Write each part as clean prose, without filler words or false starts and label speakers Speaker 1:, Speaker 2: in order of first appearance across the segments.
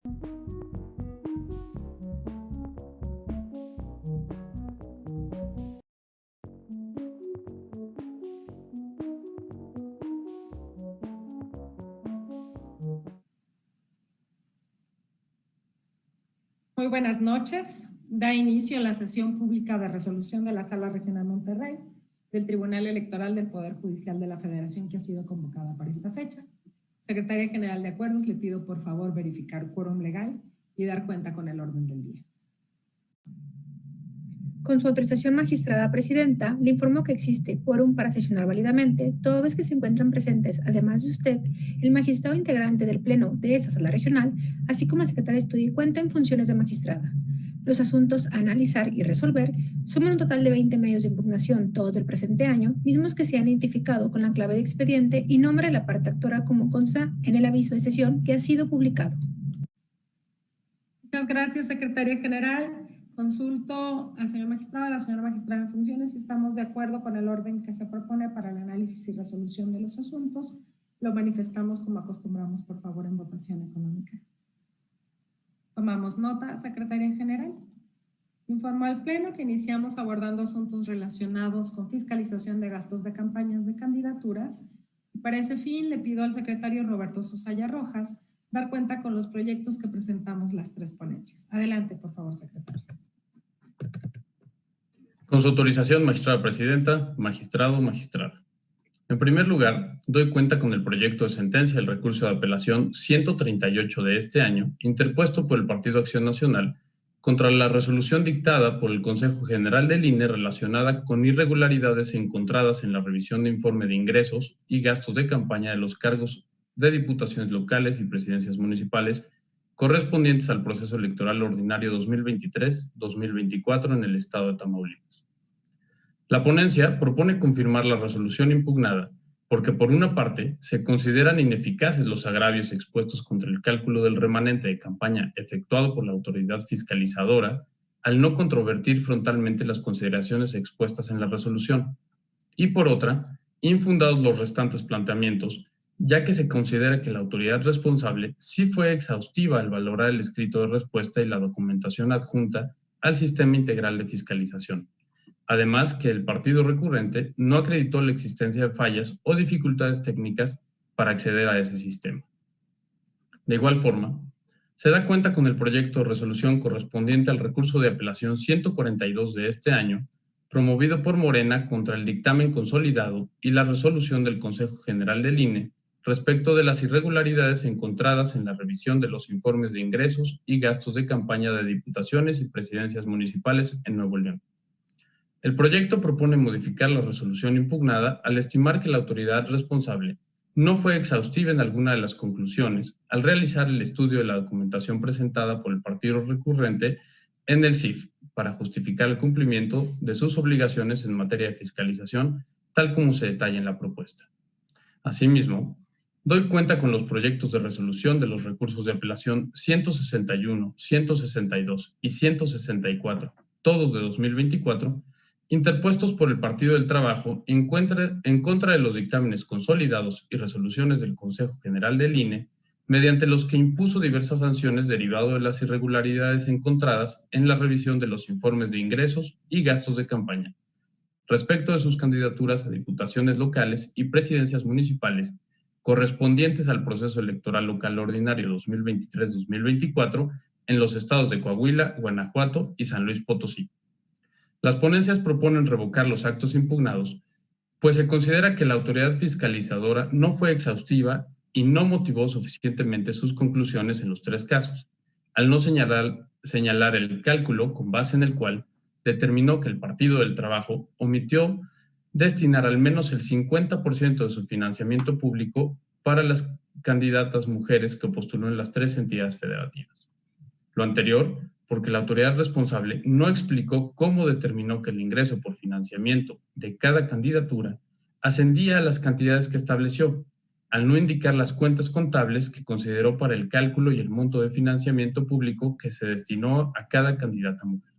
Speaker 1: Muy buenas noches. Da inicio a la sesión pública de resolución de la Sala Regional Monterrey del Tribunal Electoral del Poder Judicial de la Federación, que ha sido convocada para esta fecha. Secretaria General de Acuerdos, le pido por favor verificar quórum legal y dar cuenta con el orden del día.
Speaker 2: Con su autorización, magistrada presidenta, le informo que existe quórum para sesionar válidamente, toda vez que se encuentran presentes, además de usted, el magistrado integrante del Pleno de esta Sala Regional, así como la secretaria de Estudio y Cuenta en funciones de magistrada. Los asuntos a analizar y resolver suman un total de 20 medios de impugnación, todos del presente año, mismos que se han identificado con la clave de expediente y nombre de la parte actora como consta en el aviso de sesión que ha sido publicado.
Speaker 1: Muchas gracias, Secretaria General. Consulto al señor magistrado, a la señora magistrada en funciones, si estamos de acuerdo con el orden que se propone para el análisis y resolución de los asuntos. Lo manifestamos como acostumbramos, por favor, en votación económica. Tomamos nota, Secretaria General. Informo al Pleno que iniciamos abordando asuntos relacionados con fiscalización de gastos de campañas de candidaturas. Para ese fin, le pido al secretario Roberto Sosaya Rojas dar cuenta con los proyectos que presentamos las tres ponencias. Adelante, por favor, secretario.
Speaker 3: Con su autorización, magistrada presidenta, magistrado, magistrada. En primer lugar, doy cuenta con el proyecto de sentencia del recurso de apelación 138 de este año, interpuesto por el Partido Acción Nacional, contra la resolución dictada por el Consejo General del INE relacionada con irregularidades encontradas en la revisión de informe de ingresos y gastos de campaña de los cargos de diputaciones locales y presidencias municipales correspondientes al proceso electoral ordinario 2023-2024 en el estado de Tamaulipas. La ponencia propone confirmar la resolución impugnada porque, por una parte, se consideran ineficaces los agravios expuestos contra el cálculo del remanente de campaña efectuado por la autoridad fiscalizadora al no controvertir frontalmente las consideraciones expuestas en la resolución, y por otra, infundados los restantes planteamientos, ya que se considera que la autoridad responsable sí fue exhaustiva al valorar el escrito de respuesta y la documentación adjunta al sistema integral de fiscalización. Además, que el partido recurrente no acreditó la existencia de fallas o dificultades técnicas para acceder a ese sistema. De igual forma, se da cuenta con el proyecto de resolución correspondiente al recurso de apelación 142 de este año, promovido por Morena contra el dictamen consolidado y la resolución del Consejo General del INE respecto de las irregularidades encontradas en la revisión de los informes de ingresos y gastos de campaña de diputaciones y presidencias municipales en Nuevo León. El proyecto propone modificar la resolución impugnada al estimar que la autoridad responsable no fue exhaustiva en alguna de las conclusiones al realizar el estudio de la documentación presentada por el partido recurrente en el CIF para justificar el cumplimiento de sus obligaciones en materia de fiscalización, tal como se detalla en la propuesta. Asimismo, doy cuenta con los proyectos de resolución de los recursos de apelación 161, 162 y 164, todos de 2024, interpuestos por el Partido del Trabajo en contra de los dictámenes consolidados y resoluciones del Consejo General del INE, mediante los que impuso diversas sanciones derivado de las irregularidades encontradas en la revisión de los informes de ingresos y gastos de campaña, respecto de sus candidaturas a diputaciones locales y presidencias municipales correspondientes al proceso electoral local ordinario 2023-2024 en los estados de Coahuila, Guanajuato y San Luis Potosí. Las ponencias proponen revocar los actos impugnados, pues se considera que la autoridad fiscalizadora no fue exhaustiva y no motivó suficientemente sus conclusiones en los tres casos, al no señalar el cálculo con base en el cual determinó que el Partido del Trabajo omitió destinar al menos el 50% de su financiamiento público para las candidatas mujeres que postuló en las tres entidades federativas. Lo anterior, porque la autoridad responsable no explicó cómo determinó que el ingreso por financiamiento de cada candidatura ascendía a las cantidades que estableció, al no indicar las cuentas contables que consideró para el cálculo y el monto de financiamiento público que se destinó a cada candidata mujer.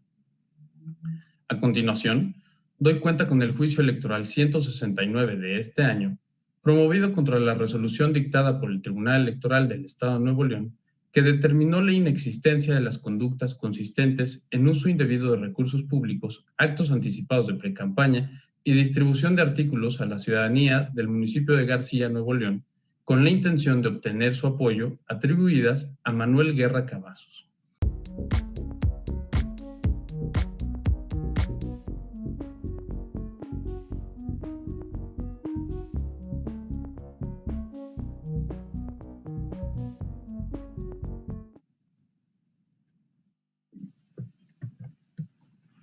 Speaker 3: A continuación, doy cuenta con el juicio electoral 169 de este año, promovido contra la resolución dictada por el Tribunal Electoral del Estado de Nuevo León, que determinó la inexistencia de las conductas consistentes en uso indebido de recursos públicos, actos anticipados de precampaña y distribución de artículos a la ciudadanía del municipio de García, Nuevo León, con la intención de obtener su apoyo, atribuidas a Manuel Guerra Cavazos.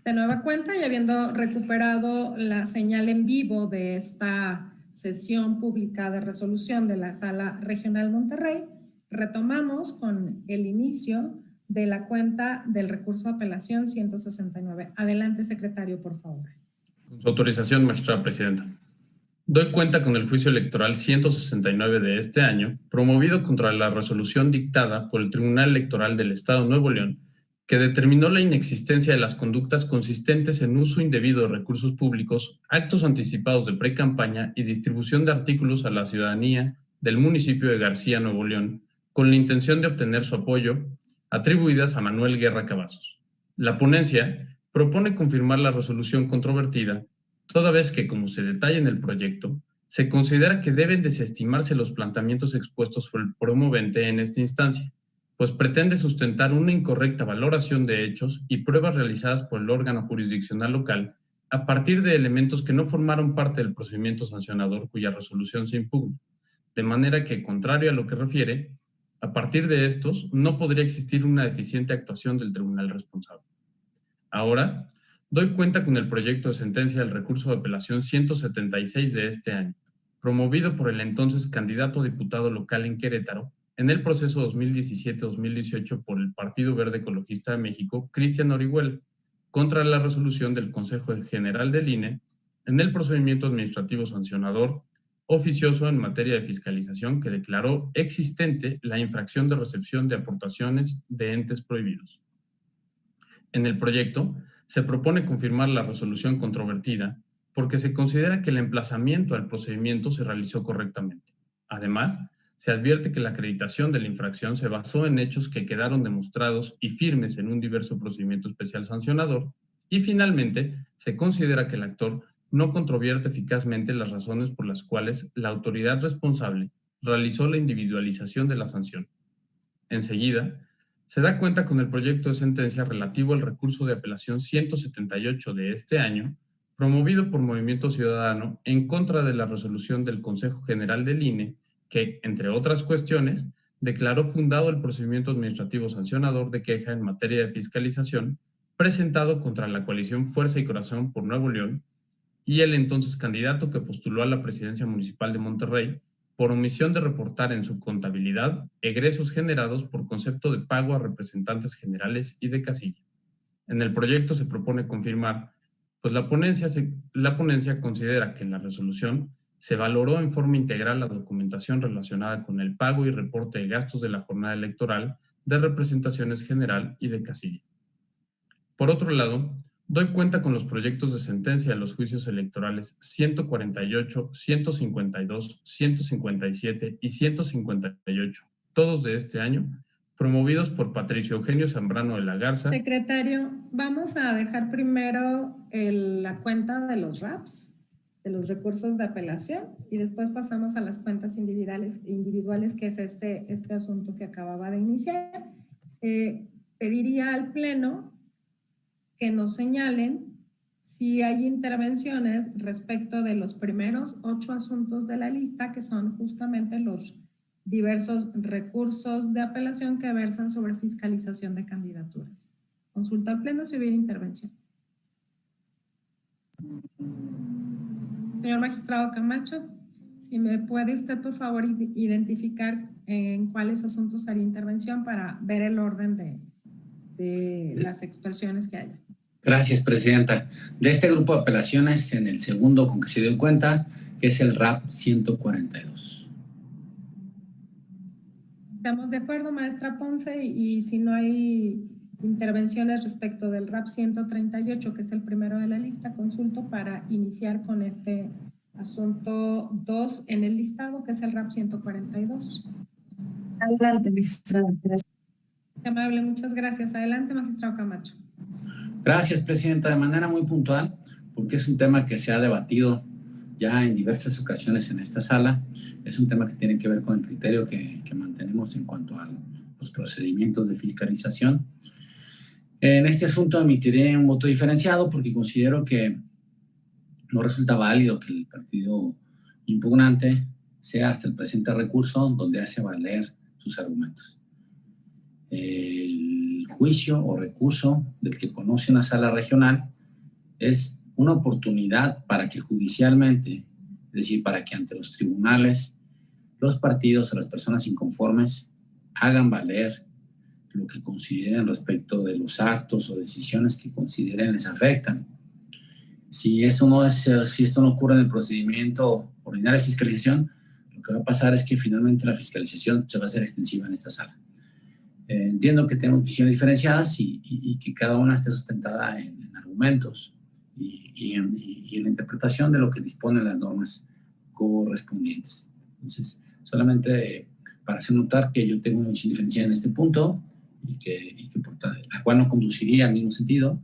Speaker 1: De nueva cuenta, y habiendo recuperado la señal en vivo de esta sesión pública de resolución de la Sala Regional Monterrey, retomamos con el inicio de la cuenta del recurso de apelación 169. Adelante, secretario, por favor.
Speaker 3: Con su autorización, magistrada presidenta. Doy cuenta con el juicio electoral 169 de este año, promovido contra la resolución dictada por el Tribunal Electoral del Estado de Nuevo León, que determinó la inexistencia de las conductas consistentes en uso indebido de recursos públicos, actos anticipados de precampaña y distribución de artículos a la ciudadanía del municipio de García, Nuevo León, con la intención de obtener su apoyo, atribuidas a Manuel Guerra Cavazos. La ponencia propone confirmar la resolución controvertida, toda vez que, como se detalla en el proyecto, se considera que deben desestimarse los planteamientos expuestos por el promovente en esta instancia, pues pretende sustentar una incorrecta valoración de hechos y pruebas realizadas por el órgano jurisdiccional local a partir de elementos que no formaron parte del procedimiento sancionador cuya resolución se impugna, de manera que, contrario a lo que refiere, a partir de estos no podría existir una deficiente actuación del tribunal responsable. Ahora, doy cuenta con el proyecto de sentencia del recurso de apelación 176 de este año, promovido por el entonces candidato a diputado local en Querétaro, en el proceso 2017-2018 por el Partido Verde Ecologista de México, Cristian Orihuela, contra la resolución del Consejo General del INE en el procedimiento administrativo sancionador oficioso en materia de fiscalización que declaró existente la infracción de recepción de aportaciones de entes prohibidos. En el proyecto se propone confirmar la resolución controvertida porque se considera que el emplazamiento al procedimiento se realizó correctamente. Además, se advierte que la acreditación de la infracción se basó en hechos que quedaron demostrados y firmes en un diverso procedimiento especial sancionador, y finalmente se considera que el actor no controvierte eficazmente las razones por las cuales la autoridad responsable realizó la individualización de la sanción. Enseguida, se da cuenta con el proyecto de sentencia relativo al recurso de apelación 178 de este año, promovido por Movimiento Ciudadano en contra de la resolución del Consejo General del INE, que, entre otras cuestiones, declaró fundado el procedimiento administrativo sancionador de queja en materia de fiscalización presentado contra la coalición Fuerza y Corazón por Nuevo León y el entonces candidato que postuló a la presidencia municipal de Monterrey por omisión de reportar en su contabilidad egresos generados por concepto de pago a representantes generales y de casilla. En el proyecto se propone confirmar, pues la ponencia considera que en la resolución se valoró en forma integral la documentación relacionada con el pago y reporte de gastos de la jornada electoral de representaciones general y de casilla. Por otro lado, doy cuenta con los proyectos de sentencia de los juicios electorales 148, 152, 157 y 158, todos de este año, promovidos por Patricio Eugenio Zambrano de la Garza.
Speaker 1: Secretario, vamos a dejar primero la cuenta de los RAPs, de los recursos de apelación, y después pasamos a las cuentas individuales que es este asunto que acababa de iniciar. Pediría al Pleno que nos señalen si hay intervenciones respecto de los primeros 8 asuntos de la lista, que son justamente los diversos recursos de apelación que versan sobre fiscalización de candidaturas. Consulta al Pleno si hubiera intervenciones. Señor magistrado Camacho, si me puede usted, por favor, identificar en cuáles asuntos haría intervención para ver el orden de las expresiones que haya.
Speaker 4: Gracias, presidenta. De este grupo de apelaciones, en el segundo con que se dio cuenta, que es el RAP 142.
Speaker 1: Estamos de acuerdo, maestra Ponce, y si no hay intervenciones respecto del RAP 138, que es el primero de la lista, consulto para iniciar con este asunto 2 en el listado, que es el RAP 142.
Speaker 5: Adelante, magistrada.
Speaker 1: Qué amable, muchas gracias. Adelante, magistrado Camacho.
Speaker 4: Gracias, Presidenta. De manera muy puntual, porque es un tema que se ha debatido ya en diversas ocasiones en esta sala. Es un tema que tiene que ver con el criterio que mantenemos en cuanto a los procedimientos de fiscalización. En este asunto emitiré un voto diferenciado porque considero que no resulta válido que el partido impugnante sea hasta el presente recurso donde hace valer sus argumentos. El juicio o recurso del que conoce una sala regional es una oportunidad para que judicialmente, es decir, para que ante los tribunales, los partidos o las personas inconformes hagan valer lo que consideren respecto de los actos o decisiones que consideren les afectan. Si esto no ocurre en el procedimiento ordinario de fiscalización, lo que va a pasar es que finalmente la fiscalización se va a hacer extensiva en esta sala. Entiendo que tenemos visiones diferenciadas y que cada una esté sustentada en argumentos y en la interpretación de lo que disponen las normas correspondientes. Entonces, solamente para hacer notar que yo tengo una visión diferenciada en este punto y que la cual no conduciría al mismo sentido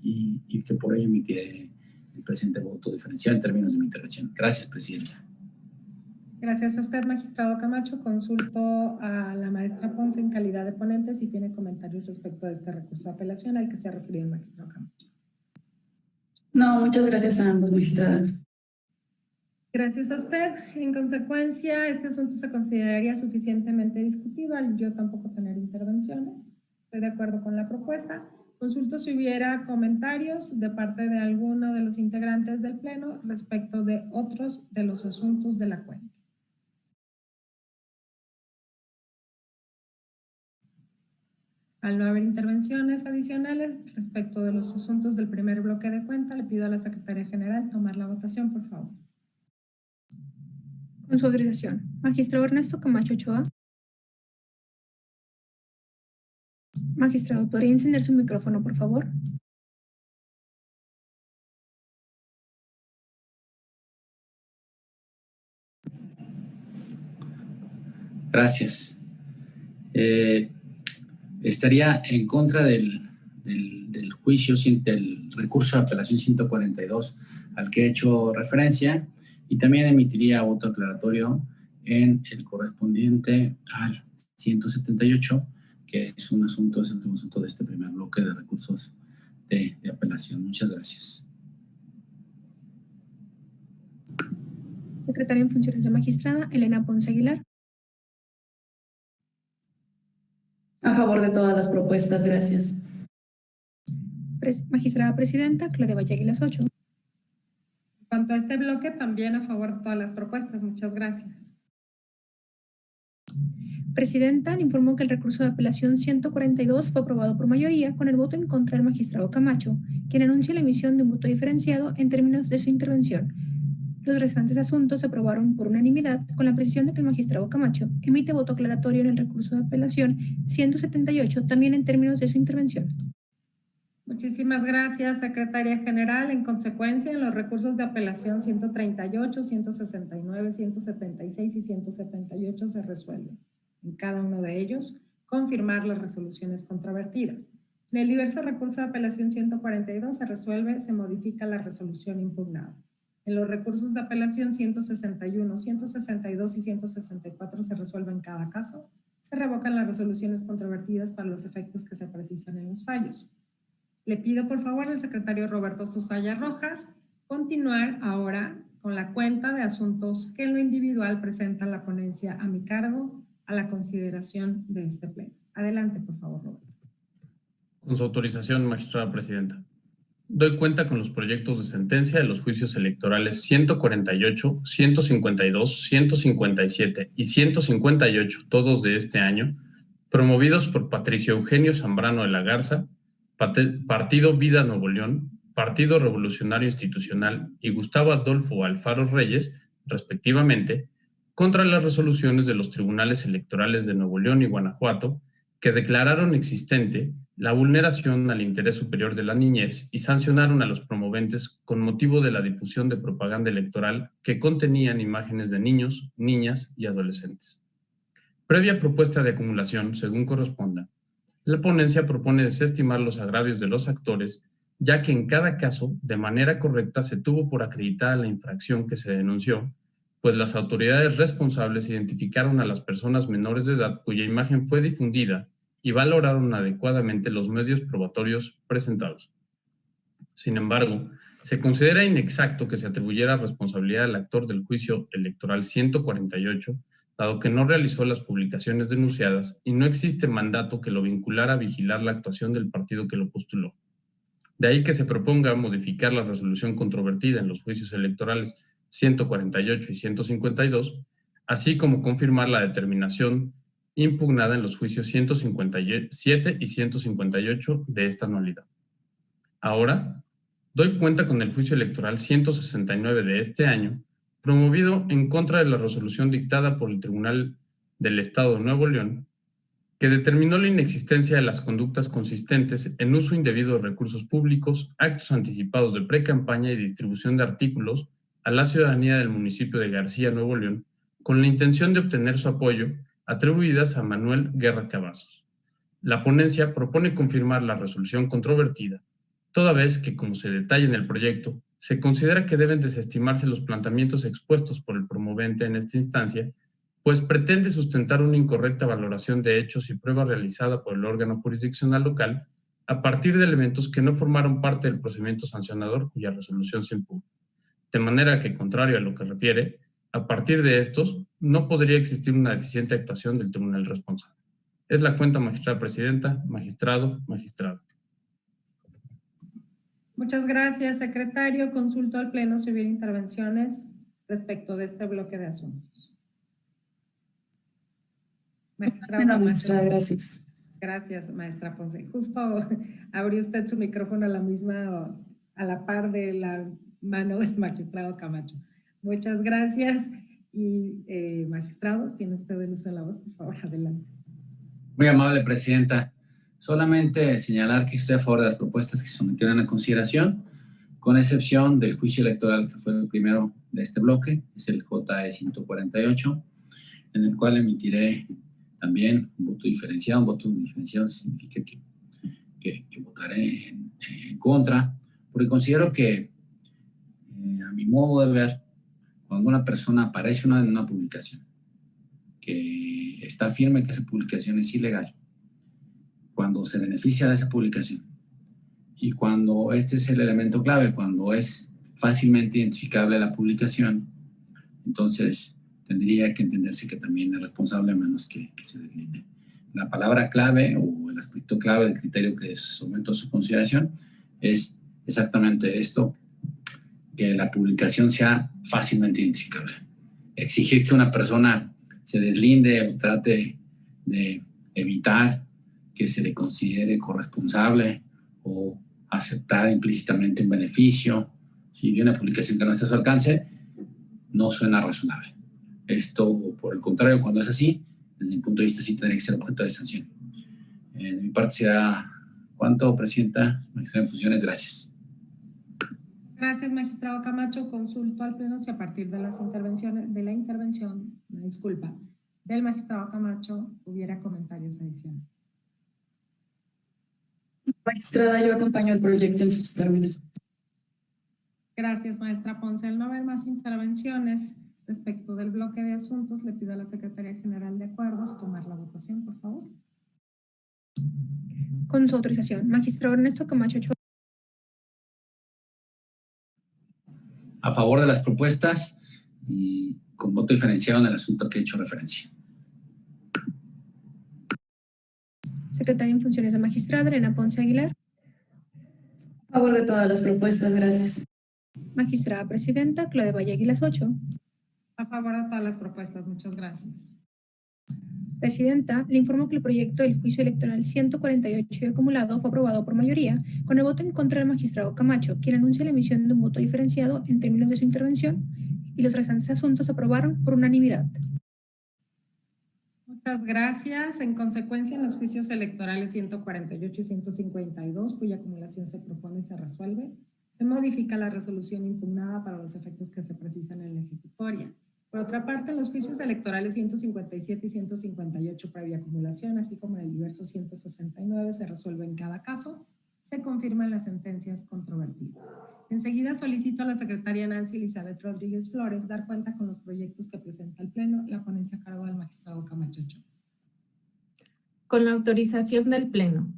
Speaker 4: y que por ello emitiré el presente voto diferenciado en términos de mi intervención. Gracias, Presidenta.
Speaker 1: Gracias a usted, magistrado Camacho. Consulto a la maestra Ponce en calidad de ponente si tiene comentarios respecto a este recurso de apelación al que se ha referido el magistrado Camacho.
Speaker 5: No, muchas gracias a ambos, magistrada.
Speaker 1: Gracias a usted. En consecuencia, este asunto se consideraría suficientemente discutido al yo tampoco tener intervenciones. Estoy de acuerdo con la propuesta. Consulto si hubiera comentarios de parte de alguno de los integrantes del Pleno respecto de otros de los asuntos de la cuenta. Al no haber intervenciones adicionales respecto de los asuntos del primer bloque de cuenta, le pido a la Secretaría General tomar la votación, por favor.
Speaker 2: Con su autorización. Magistrado Ernesto Camacho Ochoa. Magistrado, ¿podría encender su micrófono, por favor?
Speaker 4: Gracias. Estaría en contra del juicio, del recurso de apelación 142 al que he hecho referencia y también emitiría voto aclaratorio en el correspondiente al 178, que es el último asunto de este primer bloque de recursos de apelación. Muchas gracias.
Speaker 2: Secretaria en funciones de magistrada, Elena Ponce Aguilar.
Speaker 5: A favor de todas las propuestas, gracias.
Speaker 2: Magistrada presidenta, Claudia Valle Aguilar 8.
Speaker 1: En cuanto a este bloque, también a favor de todas las propuestas. Muchas gracias.
Speaker 2: Presidenta, le informo que el recurso de apelación 142 fue aprobado por mayoría con el voto en contra del magistrado Camacho, quien anuncia la emisión de un voto diferenciado en términos de su intervención. Los restantes asuntos se aprobaron por unanimidad con la precisión de que el magistrado Camacho emite voto aclaratorio en el recurso de apelación 178 también en términos de su intervención.
Speaker 1: Muchísimas gracias, Secretaria General. En consecuencia, en los recursos de apelación 138, 169, 176 y 178 se resuelven. En cada uno de ellos, confirmar las resoluciones controvertidas. En el diverso recurso de apelación 142 se modifica la resolución impugnada. En los recursos de apelación 161, 162 y 164 se resuelven cada caso. Se revocan las resoluciones controvertidas para los efectos que se precisan en los fallos. Le pido por favor al secretario Roberto Susaya Rojas continuar ahora con la cuenta de asuntos que en lo individual presenta la ponencia a mi cargo a la consideración de este pleno. Adelante, por favor, Roberto.
Speaker 3: Con su autorización, magistrada presidenta. Doy cuenta con los proyectos de sentencia de los juicios electorales 148, 152, 157 y 158, todos de este año, promovidos por Patricio Eugenio Zambrano de la Garza, Partido Vida Nuevo León, Partido Revolucionario Institucional y Gustavo Adolfo Alfaro Reyes, respectivamente, contra las resoluciones de los tribunales electorales de Nuevo León y Guanajuato, que declararon existente la vulneración al interés superior de la niñez y sancionaron a los promoventes con motivo de la difusión de propaganda electoral que contenían imágenes de niños, niñas y adolescentes. Previa propuesta de acumulación, según corresponda, La ponencia propone desestimar los agravios de los actores, ya que en cada caso, de manera correcta, se tuvo por acreditada la infracción que se denunció, pues las autoridades responsables identificaron a las personas menores de edad cuya imagen fue difundida y valoraron adecuadamente los medios probatorios presentados. Sin embargo, se considera inexacto que se atribuyera responsabilidad al actor del juicio electoral 148, dado que no realizó las publicaciones denunciadas y no existe mandato que lo vinculara a vigilar la actuación del partido que lo postuló. De ahí que se proponga modificar la resolución controvertida en los juicios electorales 148 y 152, así como confirmar la determinación impugnada en los juicios 157 y 158 de esta anualidad. Ahora, doy cuenta con el juicio electoral 169 de este año, promovido en contra de la resolución dictada por el Tribunal del Estado de Nuevo León, que determinó la inexistencia de las conductas consistentes en uso indebido de recursos públicos, actos anticipados de precampaña y distribución de artículos a la ciudadanía del municipio de García, Nuevo León, con la intención de obtener su apoyo, atribuidas a Manuel Guerra Cavazos. La ponencia propone confirmar la resolución controvertida, toda vez que, como se detalla en el proyecto, se considera que deben desestimarse los planteamientos expuestos por el promovente en esta instancia, pues pretende sustentar una incorrecta valoración de hechos y pruebas realizada por el órgano jurisdiccional local a partir de elementos que no formaron parte del procedimiento sancionador cuya resolución se impugna. De manera que, contrario a lo que refiere, a partir de estos, no podría existir una deficiente actuación del tribunal responsable. Es la cuenta, magistrada presidenta, magistrado, magistrado.
Speaker 1: Muchas gracias, secretario. Consulto al Pleno si hubiera intervenciones respecto de este bloque de asuntos.
Speaker 5: Magistrada, gracias.
Speaker 1: Gracias, maestra Ponce. Justo abrió usted su micrófono a la par de la mano del magistrado Camacho. Muchas gracias. Y magistrado, tiene usted el uso de la voz, por favor, adelante.
Speaker 4: Muy amable, presidenta. Solamente señalar que estoy a favor de las propuestas que se sometieron a consideración, con excepción del juicio electoral que fue el primero de este bloque, es el JE 148, en el cual emitiré también un voto diferenciado. Un voto diferenciado significa que votaré en contra, porque considero que, a mi modo de ver, cuando una persona aparece en una publicación que está firme que esa publicación es ilegal, cuando se beneficia de esa publicación y cuando este es el elemento clave, cuando es fácilmente identificable la publicación, entonces tendría que entenderse que también es responsable a menos que se deslinde. La palabra clave o el aspecto clave del criterio que someto a su consideración es exactamente esto, que la publicación sea fácilmente identificable. Exigir que una persona se deslinde o trate de evitar que se le considere corresponsable o aceptar implícitamente un beneficio, si de una publicación que no esté a su alcance, no suena razonable. Esto, por el contrario, cuando es así, desde mi punto de vista, sí tendría que ser objeto de sanción. De mi parte será cuanto, presidenta, magistrada en funciones, gracias.
Speaker 1: Gracias, magistrado Camacho. Consulto al Pleno si a partir de las intervenciones, del magistrado Camacho hubiera comentarios adicionales.
Speaker 5: Magistrada, yo acompaño el proyecto en sus términos.
Speaker 1: Gracias, maestra Ponce. Al no haber más intervenciones respecto del bloque de asuntos, le pido a la Secretaría General de Acuerdos tomar la votación, por favor.
Speaker 2: Con su autorización, magistrado Ernesto Camacho Ochoa.
Speaker 4: A favor de las propuestas y con voto diferenciado en el asunto que he hecho referencia.
Speaker 2: Secretaria en funciones de magistrada Elena Ponce Aguilar.
Speaker 5: A favor de todas las propuestas, gracias.
Speaker 2: Magistrada presidenta Claudia Valle Aguilas Ocho.
Speaker 1: A favor de todas las propuestas, muchas gracias.
Speaker 2: Presidenta, le informo que el proyecto del juicio electoral 148 y acumulado fue aprobado por mayoría, con el voto en contra del magistrado Camacho, quien anuncia la emisión de un voto diferenciado en términos de su intervención, y los restantes asuntos se aprobaron por unanimidad.
Speaker 1: Muchas gracias. En consecuencia, en los juicios electorales 148 y 152, cuya acumulación se propone y se resuelve, se modifica la resolución impugnada para los efectos que se precisan en la ejecutoria. Por otra parte, en los juicios electorales 157 y 158 previa acumulación, así como en el diverso 169, se resuelve en cada caso, se confirman las sentencias controvertidas. Enseguida solicito a la secretaria Nancy Elizabeth Rodríguez Flores dar cuenta con los proyectos que presenta el Pleno, la ponencia a cargo del magistrado Camacho Ochoa.
Speaker 6: Con la autorización del Pleno,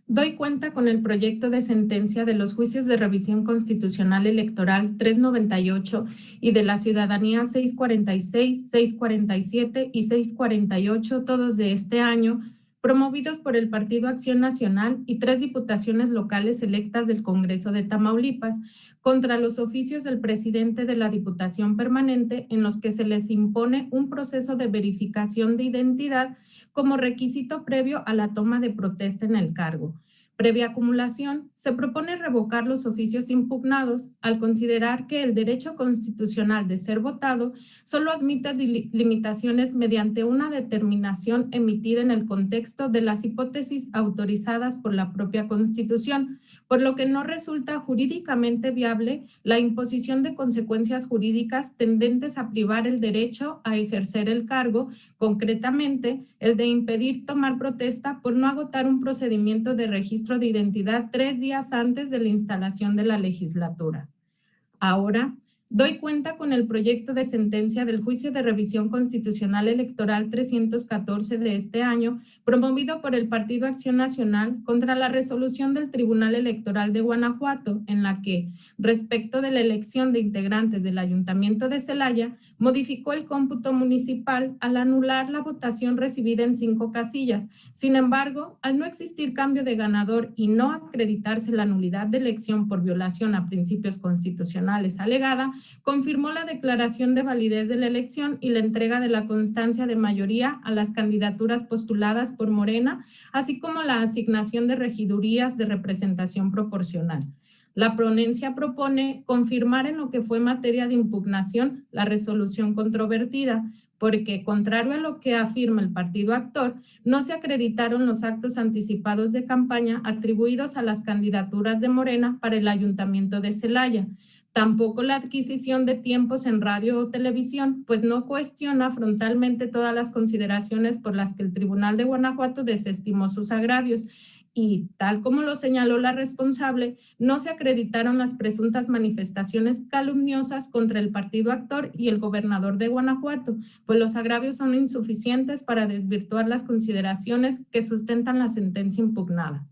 Speaker 6: doy cuenta con el proyecto de sentencia de los juicios de revisión constitucional electoral 398 y de la ciudadanía 646, 647 y 648, todos de este año, promovidos por el Partido Acción Nacional y 3 diputaciones locales electas del Congreso de Tamaulipas, contra los oficios del presidente de la Diputación Permanente, en los que se les impone un proceso de verificación de identidad como requisito previo a la toma de protesta en el cargo. Previa acumulación, se propone revocar los oficios impugnados al considerar que el derecho constitucional de ser votado solo admite limitaciones mediante una determinación emitida en el contexto de las hipótesis autorizadas por la propia Constitución, por lo que no resulta jurídicamente viable la imposición de consecuencias jurídicas tendentes a privar el derecho a ejercer el cargo, concretamente el de impedir tomar protesta por no agotar un procedimiento de registro de identidad 3 días antes de la instalación de la legislatura. Ahora, doy cuenta con el proyecto de sentencia del juicio de revisión constitucional electoral 314 de este año, promovido por el Partido Acción Nacional contra la resolución del Tribunal Electoral de Guanajuato, en la que, respecto de la elección de integrantes del Ayuntamiento de Celaya, modificó el cómputo municipal al anular la votación recibida en 5 casillas. Sin embargo, al no existir cambio de ganador y no acreditarse la nulidad de elección por violación a principios constitucionales alegada, confirmó la declaración de validez de la elección y la entrega de la constancia de mayoría a las candidaturas postuladas por Morena, así como la asignación de regidurías de representación proporcional. La ponencia propone confirmar en lo que fue materia de impugnación la resolución controvertida, porque, contrario a lo que afirma el partido actor, no se acreditaron los actos anticipados de campaña atribuidos a las candidaturas de Morena para el Ayuntamiento de Celaya. Tampoco la adquisición de tiempos en radio o televisión, pues no cuestiona frontalmente todas las consideraciones por las que el Tribunal de Guanajuato desestimó sus agravios y, tal como lo señaló la responsable, no se acreditaron las presuntas manifestaciones calumniosas contra el partido actor y el gobernador de Guanajuato, pues los agravios son insuficientes para desvirtuar las consideraciones que sustentan la sentencia impugnada.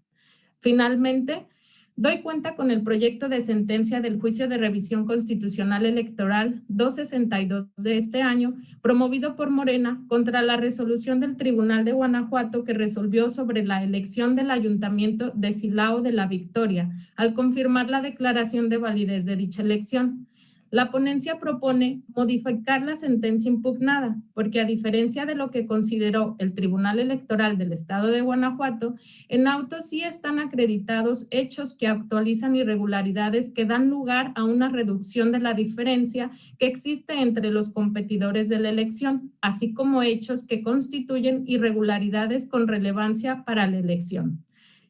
Speaker 6: Finalmente, doy cuenta con el proyecto de sentencia del juicio de revisión constitucional electoral 262 de este año, promovido por Morena contra la resolución del Tribunal de Guanajuato que resolvió sobre la elección del Ayuntamiento de Silao de la Victoria, al confirmar la declaración de validez de dicha elección. La ponencia propone modificar la sentencia impugnada, porque a diferencia de lo que consideró el Tribunal Electoral del Estado de Guanajuato, en autos sí están acreditados hechos que actualizan irregularidades que dan lugar a una reducción de la diferencia que existe entre los competidores de la elección, así como hechos que constituyen irregularidades con relevancia para la elección.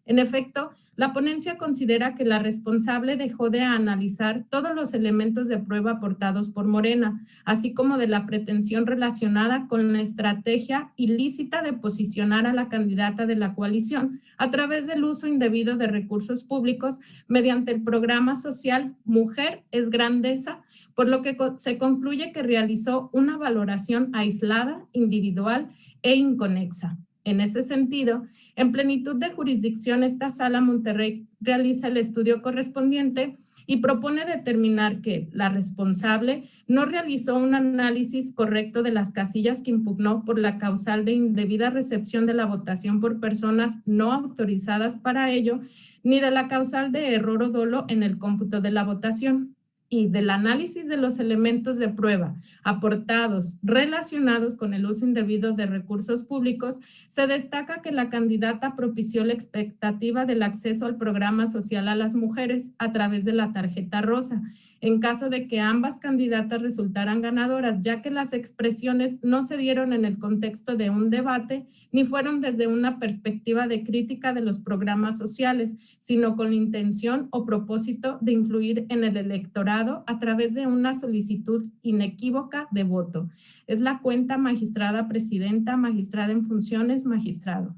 Speaker 6: En efecto, la ponencia considera que la responsable dejó de analizar todos los elementos de prueba aportados por Morena, así como de la pretensión relacionada con la estrategia ilícita de posicionar a la candidata de la coalición a través del uso indebido de recursos públicos mediante el programa social Mujer es Grandeza, por lo que se concluye que realizó una valoración aislada, individual e inconexa. En ese sentido, en plenitud de jurisdicción, esta Sala Monterrey realiza el estudio correspondiente y propone determinar que la responsable no realizó un análisis correcto de las casillas que impugnó por la causal de indebida recepción de la votación por personas no autorizadas para ello, ni de la causal de error o dolo en el cómputo de la votación. Y del análisis de los elementos de prueba aportados relacionados con el uso indebido de recursos públicos, se destaca que la candidata propició la expectativa del acceso al programa social a las mujeres a través de la tarjeta rosa, en caso de que ambas candidatas resultaran ganadoras, ya que las expresiones no se dieron en el contexto de un debate ni fueron desde una perspectiva de crítica de los programas sociales, sino con la intención o propósito de influir en el electorado a través de una solicitud inequívoca de voto. Es la cuenta, magistrada presidenta, magistrada en funciones, magistrado.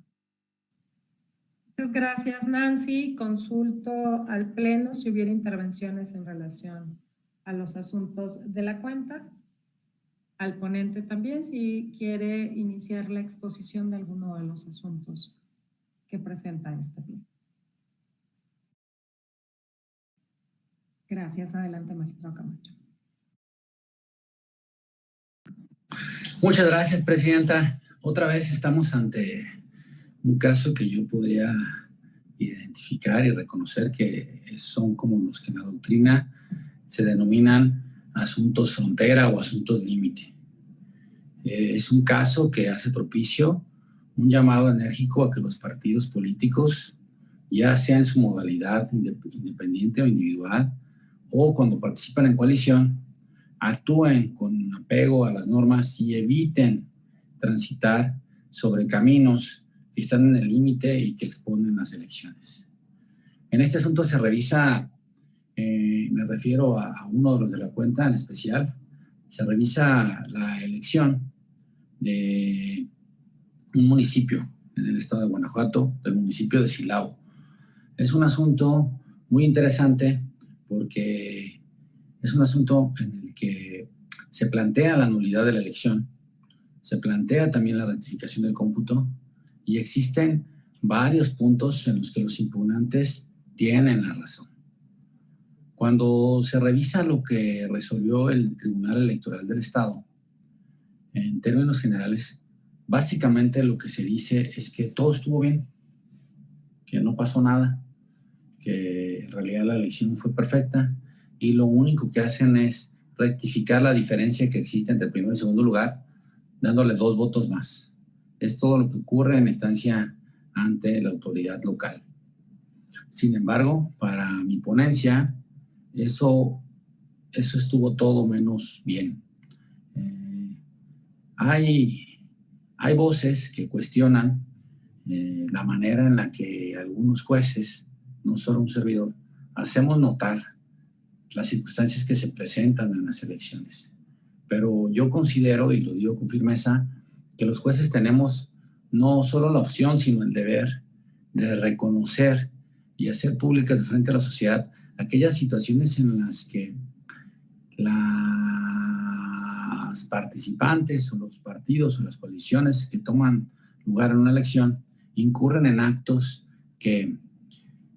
Speaker 1: Muchas gracias, Nancy. Consulto al Pleno si hubiera intervenciones en relación a los asuntos de la cuenta. Al ponente también, si quiere iniciar la exposición de alguno de los asuntos que presenta este pleno. Gracias. Adelante, magistrado Camacho.
Speaker 4: Muchas gracias, presidenta. Otra vez estamos ante un caso que yo podría identificar y reconocer que son como los que en la doctrina se denominan asuntos frontera o asuntos límite. Es un caso que hace propicio un llamado enérgico a que los partidos políticos, ya sea en su modalidad independiente o individual, o cuando participan en coalición, actúen con apego a las normas y eviten transitar sobre caminos que están en el límite y que exponen las elecciones. En este asunto se revisa, me refiero a uno de los de la cuenta en especial, se revisa la elección de un municipio en el estado de Guanajuato, del municipio de Silao. Es un asunto muy interesante porque es un asunto en el que se plantea la nulidad de la elección, se plantea también la ratificación del cómputo y existen varios puntos en los que los impugnantes tienen la razón. Cuando se revisa lo que resolvió el Tribunal Electoral del Estado, en términos generales, básicamente lo que se dice es que todo estuvo bien, que no pasó nada, que en realidad la elección fue perfecta y lo único que hacen es rectificar la diferencia que existe entre el primero y segundo lugar, dándole 2 votos más. Es todo lo que ocurre en instancia ante la autoridad local. Sin embargo, para mi ponencia, eso estuvo todo menos bien. Hay voces que cuestionan la manera en la que algunos jueces, no solo un servidor, hacemos notar las circunstancias que se presentan en las elecciones. Pero yo considero, y lo digo con firmeza, que los jueces tenemos no solo la opción, sino el deber de reconocer y hacer públicas de frente a la sociedad aquellas situaciones en las que las participantes o los partidos o las coaliciones que toman lugar en una elección incurren en actos que,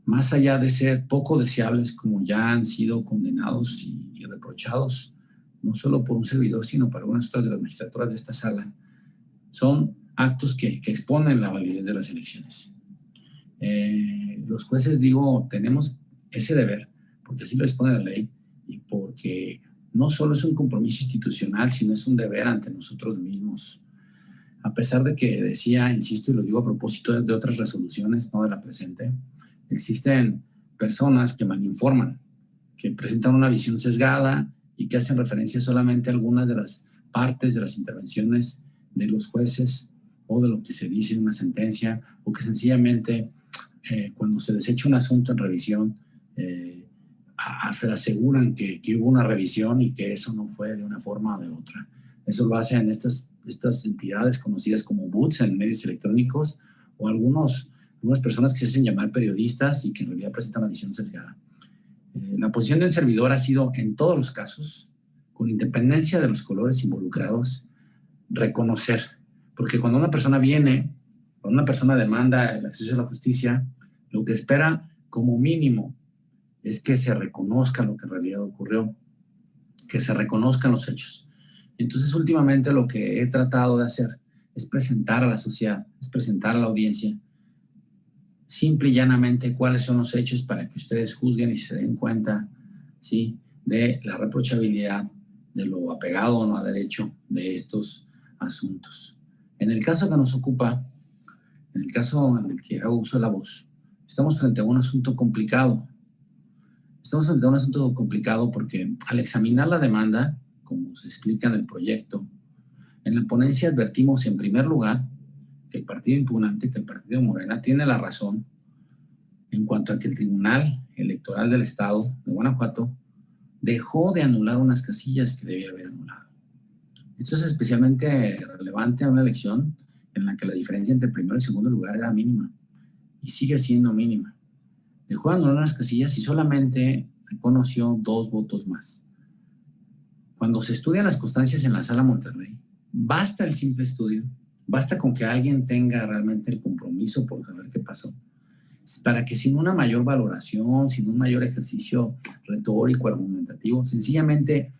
Speaker 4: más allá de ser poco deseables, como ya han sido condenados y reprochados, no solo por un servidor, sino por algunas otras de las magistraturas de esta sala, son actos que exponen la validez de las elecciones. Los jueces, digo, tenemos ese deber, porque así lo dispone la ley y porque no solo es un compromiso institucional, sino es un deber ante nosotros mismos. A pesar de que decía, insisto y lo digo a propósito de otras resoluciones, no de la presente, existen personas que malinforman, que presentan una visión sesgada y que hacen referencia solamente a algunas de las partes de las intervenciones de los jueces o de lo que se dice en una sentencia, o que sencillamente cuando se desecha un asunto en revisión aseguran que hubo una revisión y que eso no fue de una forma o de otra. Eso lo hacen estas entidades conocidas como bots en medios electrónicos o algunas personas que se hacen llamar periodistas y que en realidad presentan una visión sesgada. La posición de un servidor ha sido, en todos los casos, con independencia de los colores involucrados, reconocer. Porque cuando una persona cuando una persona demanda el acceso a la justicia, lo que espera como mínimo es que se reconozca lo que en realidad ocurrió, que se reconozcan los hechos. Entonces, últimamente lo que he tratado de hacer es presentar a la sociedad, es presentar a la audiencia simple y llanamente cuáles son los hechos para que ustedes juzguen y se den cuenta, ¿sí?, de la reprochabilidad, de lo apegado o no a derecho de estos asuntos. En el caso que nos ocupa, en el caso en el que hago uso de la voz, estamos frente a un asunto complicado. Estamos ante un asunto complicado porque al examinar la demanda, como se explica en el proyecto, en la ponencia advertimos en primer lugar que el partido impugnante, que el partido Morena, tiene la razón en cuanto a que el Tribunal Electoral del Estado de Guanajuato dejó de anular unas casillas que debía haber anulado. Esto es especialmente relevante a una elección en la que la diferencia entre primero y segundo lugar era mínima y sigue siendo mínima. Dejó de anular unas casillas y solamente reconoció 2 votos más. Cuando se estudian las constancias en la Sala Monterrey, basta el simple estudio, basta con que alguien tenga realmente el compromiso por saber qué pasó, para que sin una mayor valoración, sin un mayor ejercicio retórico, argumentativo, sencillamente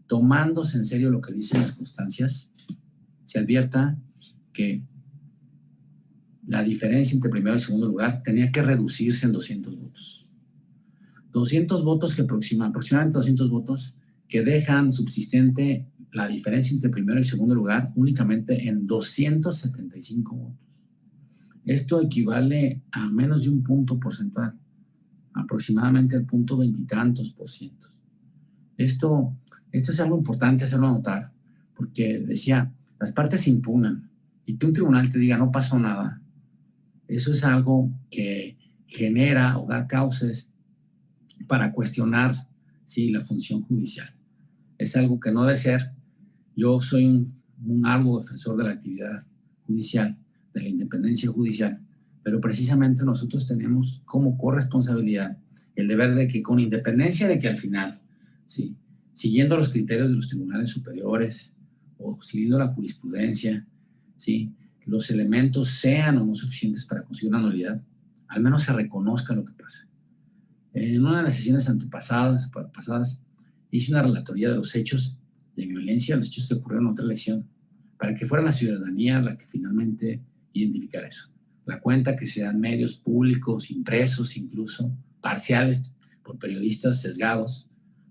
Speaker 4: tomándose en serio lo que dicen las constancias, se advierta que la diferencia entre primero y segundo lugar tenía que reducirse en 200 votos. 200 votos que aproximadamente 200 votos que dejan subsistente la diferencia entre primero y segundo lugar únicamente en 275 votos. Esto equivale a menos de un punto porcentual, aproximadamente al punto 20 y tantos %. Esto es algo importante hacerlo notar, porque decía, las partes se impugnan y que un tribunal te diga no pasó nada. Eso es algo que genera o da causas para cuestionar, ¿sí?, la función judicial. Es algo que no debe ser. Yo soy un arduo defensor de la actividad judicial, de la independencia judicial, pero precisamente nosotros tenemos como corresponsabilidad el deber de que con independencia de que al final, ¿sí?, siguiendo los criterios de los tribunales superiores o siguiendo la jurisprudencia, ¿sí?, los elementos sean o no suficientes para conseguir una nulidad, al menos se reconozca lo que pasa. En una de las sesiones antepasadas hice una relatoría de los hechos de violencia, los hechos que ocurrieron en otra elección, para que fuera la ciudadanía la que finalmente identificara eso. La cuenta que se dan medios públicos, impresos, incluso parciales, por periodistas sesgados,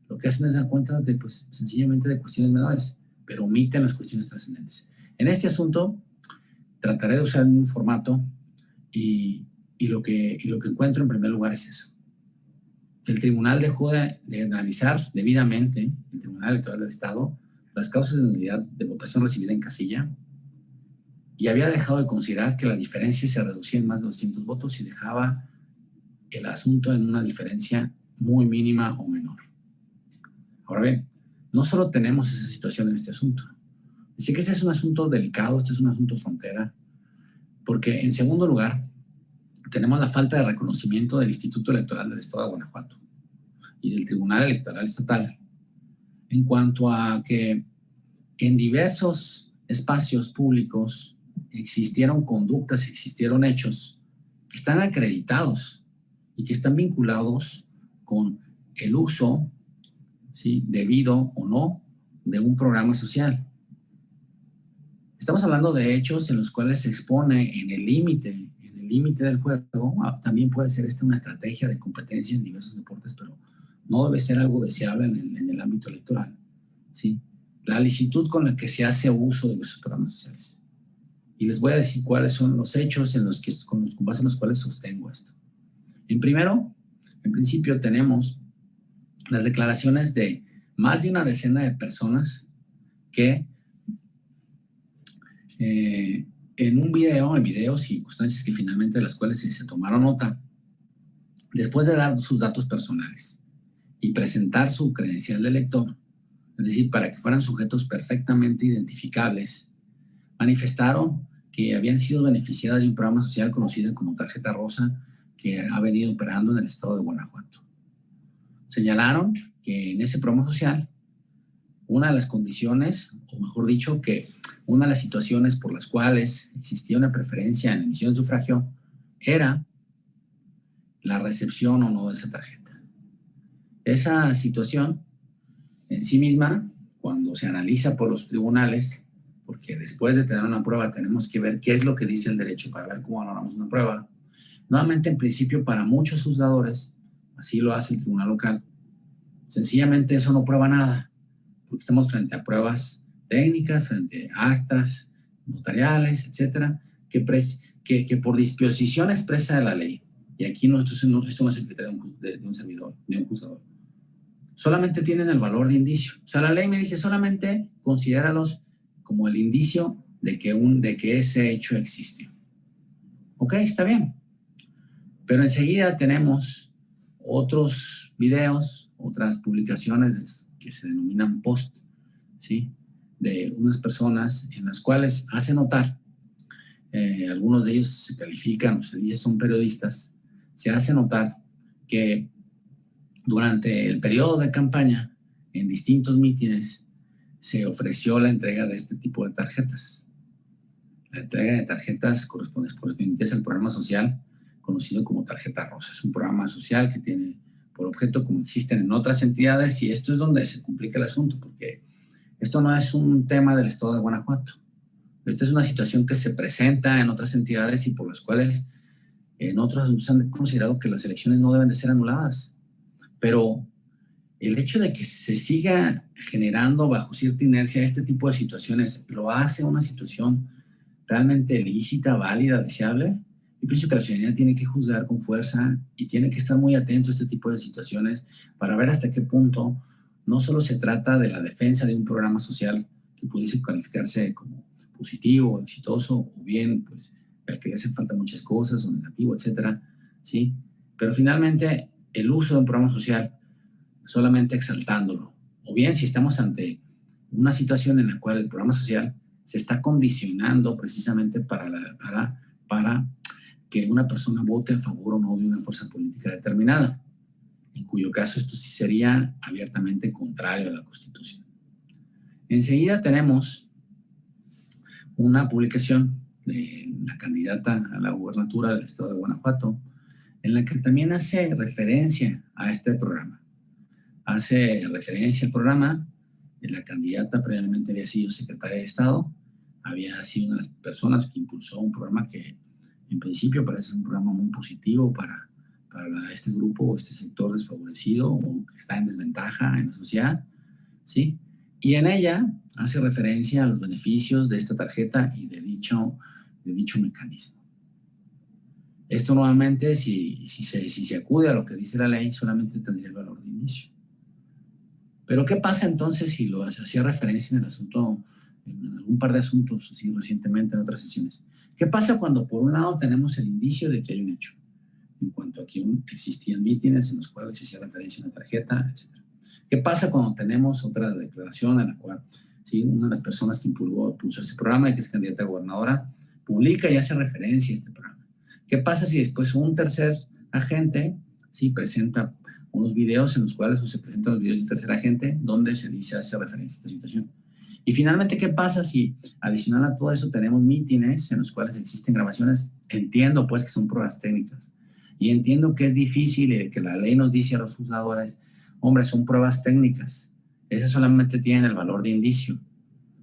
Speaker 4: lo que hacen es dar cuenta de, pues, sencillamente de cuestiones menores, pero omiten las cuestiones trascendentes. En este asunto, trataré de usar un formato y lo que encuentro en primer lugar es eso. El tribunal dejó de analizar debidamente, el Tribunal Electoral del Estado, las causas de nulidad de votación recibida en casilla y había dejado de considerar que la diferencia se reducía en más de 200 votos y dejaba el asunto en una diferencia muy mínima o menor. Ahora bien, no solo tenemos esa situación en este asunto. Así que este es un asunto delicado, este es un asunto frontera, porque en segundo lugar, tenemos la falta de reconocimiento del Instituto Electoral del Estado de Guanajuato y del Tribunal Electoral Estatal en cuanto a que en diversos espacios públicos existieron conductas, existieron hechos que están acreditados y que están vinculados con el uso, ¿sí?, debido o no de un programa social. Estamos hablando de hechos en los cuales se expone en el límite del juego. También puede ser una estrategia de competencia en diversos deportes, pero no debe ser algo deseable en el ámbito electoral, ¿sí? La licitud con la que se hace uso de esos programas sociales. Y les voy a decir cuáles son los hechos con base en los cuales sostengo esto. En principio tenemos las declaraciones de más de una decena de personas que en videos y circunstancias que finalmente de las cuales se tomaron nota, después de dar sus datos personales y presentar su credencial de elector, es decir, para que fueran sujetos perfectamente identificables, manifestaron que habían sido beneficiadas de un programa social conocido como Tarjeta Rosa que ha venido operando en el estado de Guanajuato. Señalaron que en ese programa social, una de las condiciones, o mejor dicho, que una de las situaciones por las cuales existía una preferencia en la emisión de sufragio era la recepción o no de esa tarjeta. Esa situación en sí misma, cuando se analiza por los tribunales, porque después de tener una prueba tenemos que ver qué es lo que dice el derecho para ver cómo valoramos una prueba. Nuevamente, en principio, para muchos juzgadores, así lo hace el tribunal local, sencillamente eso no prueba nada, porque estamos frente a pruebas técnicas, frente a actas notariales, etcétera, que por disposición expresa de la ley y aquí esto no es el criterio de un servidor, de un juzgador, solamente tienen el valor de indicio. O sea, la ley me dice solamente considéralos como el indicio de que ese hecho existió. Ok, está bien. Pero enseguida tenemos otros videos, otras publicaciones que se denominan post, ¿sí? De unas personas en las cuales hace notar, algunos de ellos se califican o se dice son periodistas, se hace notar que durante el periodo de campaña, en distintos mítines, se ofreció la entrega de este tipo de tarjetas. La entrega de tarjetas correspondientes al programa social conocido como Tarjeta Rosa. Es un programa social que tiene por objeto, como existen en otras entidades, y esto es donde se complica el asunto, porque esto no es un tema del estado de Guanajuato. Esta es una situación que se presenta en otras entidades y por las cuales en otros asuntos han considerado que las elecciones no deben de ser anuladas. Pero el hecho de que se siga generando bajo cierta inercia este tipo de situaciones lo hace una situación realmente lícita, válida, deseable. Yo pienso que la ciudadanía tiene que juzgar con fuerza y tiene que estar muy atento a este tipo de situaciones para ver hasta qué punto no solo se trata de la defensa de un programa social que pudiese calificarse como positivo o exitoso, o bien, pues, al que le hacen falta muchas cosas, o negativo, etcétera, ¿sí? Pero finalmente, el uso de un programa social solamente exaltándolo, o bien si estamos ante una situación en la cual el programa social se está condicionando precisamente para que una persona vote a favor o no de una fuerza política determinada, en cuyo caso esto sí sería abiertamente contrario a la Constitución. Enseguida tenemos una publicación de la candidata a la gubernatura del estado de Guanajuato, en la que también hace referencia a este programa. Hace referencia al programa, la candidata previamente había sido secretaria de Estado, había sido una de las personas que impulsó un programa que en principio parece un programa muy positivo para este grupo o este sector desfavorecido o que está en desventaja en la sociedad, ¿sí? Y en ella hace referencia a los beneficios de esta tarjeta y de dicho mecanismo. Esto nuevamente, si se acude a lo que dice la ley, solamente tendría el valor de inicio. Pero ¿qué pasa entonces si lo hacía referencia en el asunto, en algún par de asuntos así recientemente en otras sesiones? ¿Qué pasa cuando por un lado tenemos el indicio de que hay un hecho? En cuanto a que existían mítines en los cuales se hacía referencia a una tarjeta, etc. ¿Qué pasa cuando tenemos otra declaración en la cual, ¿sí?, una de las personas que impulsó ese programa y que es candidata a gobernadora publica y hace referencia a este programa? ¿Qué pasa si después un tercer agente, ¿sí?, presenta unos videos en los cuales se presentan los videos de un tercer agente donde se hace referencia a esta situación? Y finalmente, ¿qué pasa si adicional a todo eso tenemos mítines en los cuales existen grabaciones? Entiendo pues que son pruebas técnicas y entiendo que es difícil y que la ley nos dice a los juzgadores, hombre, son pruebas técnicas, esas solamente tienen el valor de indicio.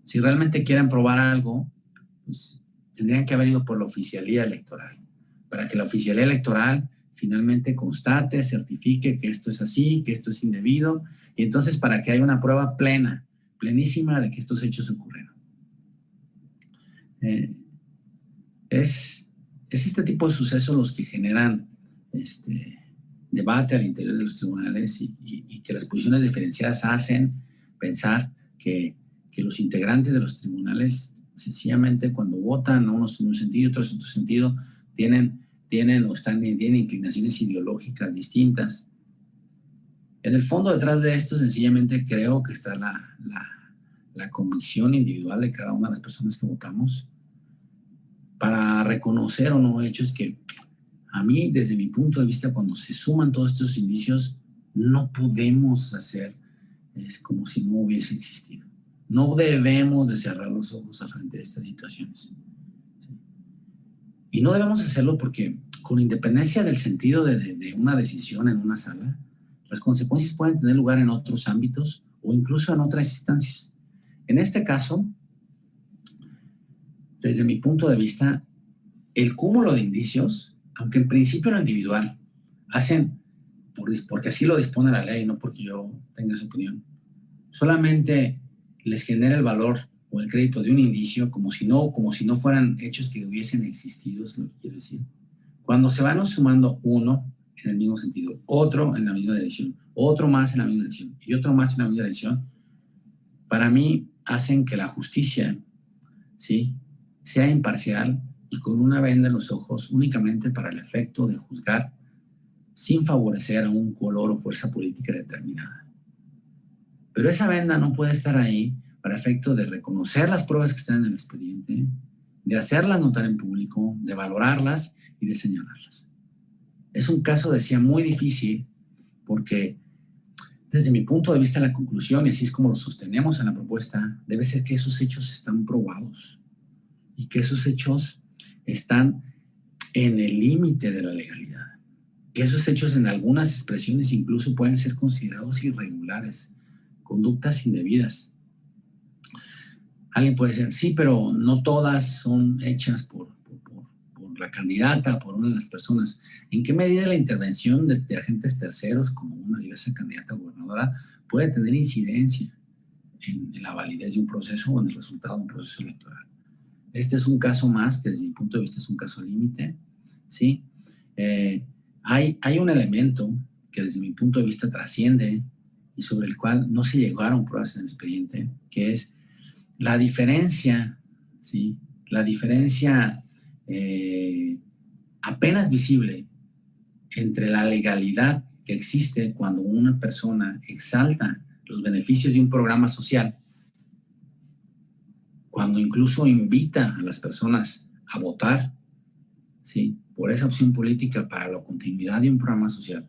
Speaker 4: Si realmente quieren probar algo, pues tendrían que haber ido por la oficialía electoral, para que la oficialía electoral finalmente constate, certifique que esto es así, que esto es indebido, y entonces para que haya una prueba plenísima de que estos hechos ocurrieron. Es este tipo de sucesos los que generan debate al interior de los tribunales y que las posiciones diferenciadas hacen pensar que los integrantes de los tribunales sencillamente cuando votan, unos en un sentido, otros en otro sentido, tienen inclinaciones ideológicas distintas. En el fondo detrás de esto sencillamente creo que está la convicción individual de cada una de las personas que votamos para reconocer o no hechos que a mí, desde mi punto de vista, cuando se suman todos estos indicios, no podemos hacer como si no hubiese existido. No debemos de cerrar los ojos frente a estas situaciones. Y no debemos hacerlo porque, con independencia del sentido de una decisión en una sala, las consecuencias pueden tener lugar en otros ámbitos o incluso en otras instancias. En este caso, desde mi punto de vista, el cúmulo de indicios, aunque en principio lo individual, hacen, porque así lo dispone la ley, no porque yo tenga esa opinión, solamente les genera el valor o el crédito de un indicio como si no fueran hechos que hubiesen existido, es lo que quiero decir. Cuando se van sumando uno en el mismo sentido, otro en la misma dirección, otro más en la misma dirección y otro más en la misma dirección, para mí hacen que la justicia, ¿sí?, sea imparcial y con una venda en los ojos únicamente para el efecto de juzgar sin favorecer a un color o fuerza política determinada. Pero esa venda no puede estar ahí para efecto de reconocer las pruebas que están en el expediente, de hacerlas notar en público, de valorarlas y de señalarlas. Es un caso, decía, muy difícil porque desde mi punto de vista la conclusión, y así es como lo sostenemos en la propuesta, debe ser que esos hechos están probados y que esos hechos están en el límite de la legalidad. Que esos hechos en algunas expresiones incluso pueden ser considerados irregulares, conductas indebidas. Alguien puede decir, sí, pero no todas son hechas por la candidata, por una de las personas. ¿En qué medida la intervención de agentes terceros, como una diversa candidata gobernadora, puede tener incidencia en la validez de un proceso o en el resultado de un proceso electoral? Este es un caso más, que desde mi punto de vista es un caso límite, ¿sí? Hay un elemento que desde mi punto de vista trasciende y sobre el cual no se llegaron pruebas en el expediente, que es la diferencia, ¿sí?, la diferencia apenas visible entre la legalidad que existe cuando una persona exalta los beneficios de un programa social, cuando incluso invita a las personas a votar, ¿sí?, por esa opción política para la continuidad de un programa social,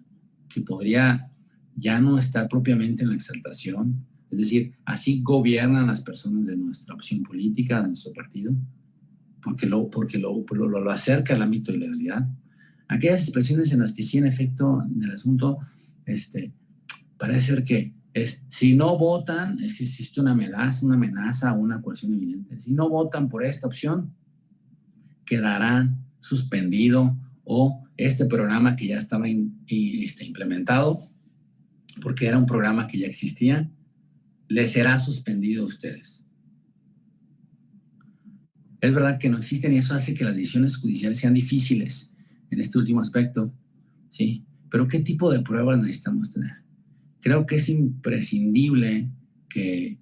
Speaker 4: que podría ya no estar propiamente en la exaltación, es decir, así gobiernan las personas de nuestra opción política, de nuestro partido, porque lo acerca al ámbito de legalidad. Aquellas expresiones en las que sí, en efecto, en el asunto, parece ser que es, si no votan, es que existe una amenaza o una coerción evidente. Si no votan por esta opción, quedarán suspendido o este programa que ya estaba implementado, porque era un programa que ya existía, les será suspendido a ustedes. Es verdad que no existen y eso hace que las decisiones judiciales sean difíciles en este último aspecto, ¿sí? Pero ¿qué tipo de pruebas necesitamos tener? Creo que es imprescindible que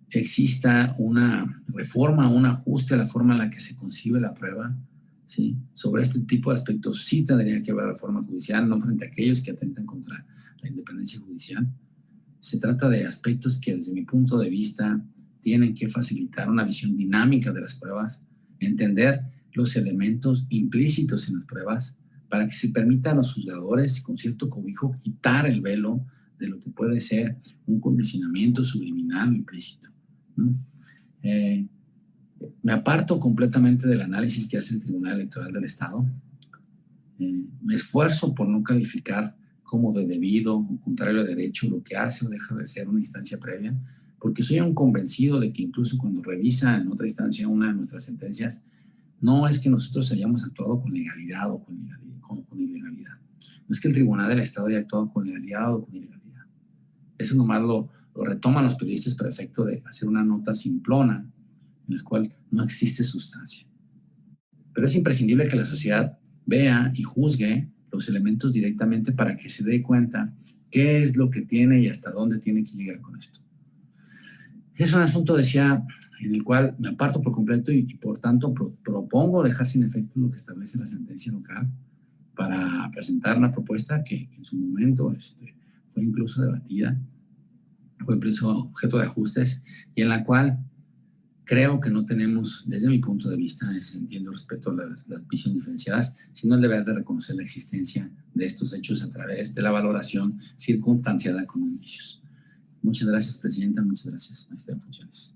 Speaker 4: exista una reforma, un ajuste a la forma en la que se concibe la prueba, ¿sí? Sobre este tipo de aspectos sí tendría que haber reforma judicial, no frente a aquellos que atentan contra la independencia judicial. Se trata de aspectos que desde mi punto de vista tienen que facilitar una visión dinámica de las pruebas, entender los elementos implícitos en las pruebas para que se permita a los juzgadores con cierto cobijo quitar el velo de lo que puede ser un condicionamiento subliminal o implícito, ¿no? Me aparto completamente del análisis que hace el Tribunal Electoral del Estado. Me esfuerzo por no calificar como de debido o contrario a derecho lo que hace o deja de ser una instancia previa, porque soy un convencido de que incluso cuando revisa en otra instancia una de nuestras sentencias, no es que nosotros hayamos actuado con legalidad o con ilegalidad. No es que el Tribunal del Estado haya actuado con legalidad o con ilegalidad. Eso nomás lo retoman los periodistas para efecto de hacer una nota simplona en la cual no existe sustancia. Pero es imprescindible que la sociedad vea y juzgue los elementos directamente para que se dé cuenta qué es lo que tiene y hasta dónde tiene que llegar con esto. Es un asunto, decía, en el cual me aparto por completo y por tanto propongo dejar sin efecto lo que establece la sentencia local para presentar una propuesta que en su momento fue incluso debatida, fue incluso objeto de ajustes y en la cual creo que no tenemos, desde mi punto de vista, entiendo respecto a las visiones diferenciadas, sino el deber de reconocer la existencia de estos hechos a través de la valoración circunstanciada con indicios. Muchas gracias, Presidenta. Muchas gracias, maestra en funciones.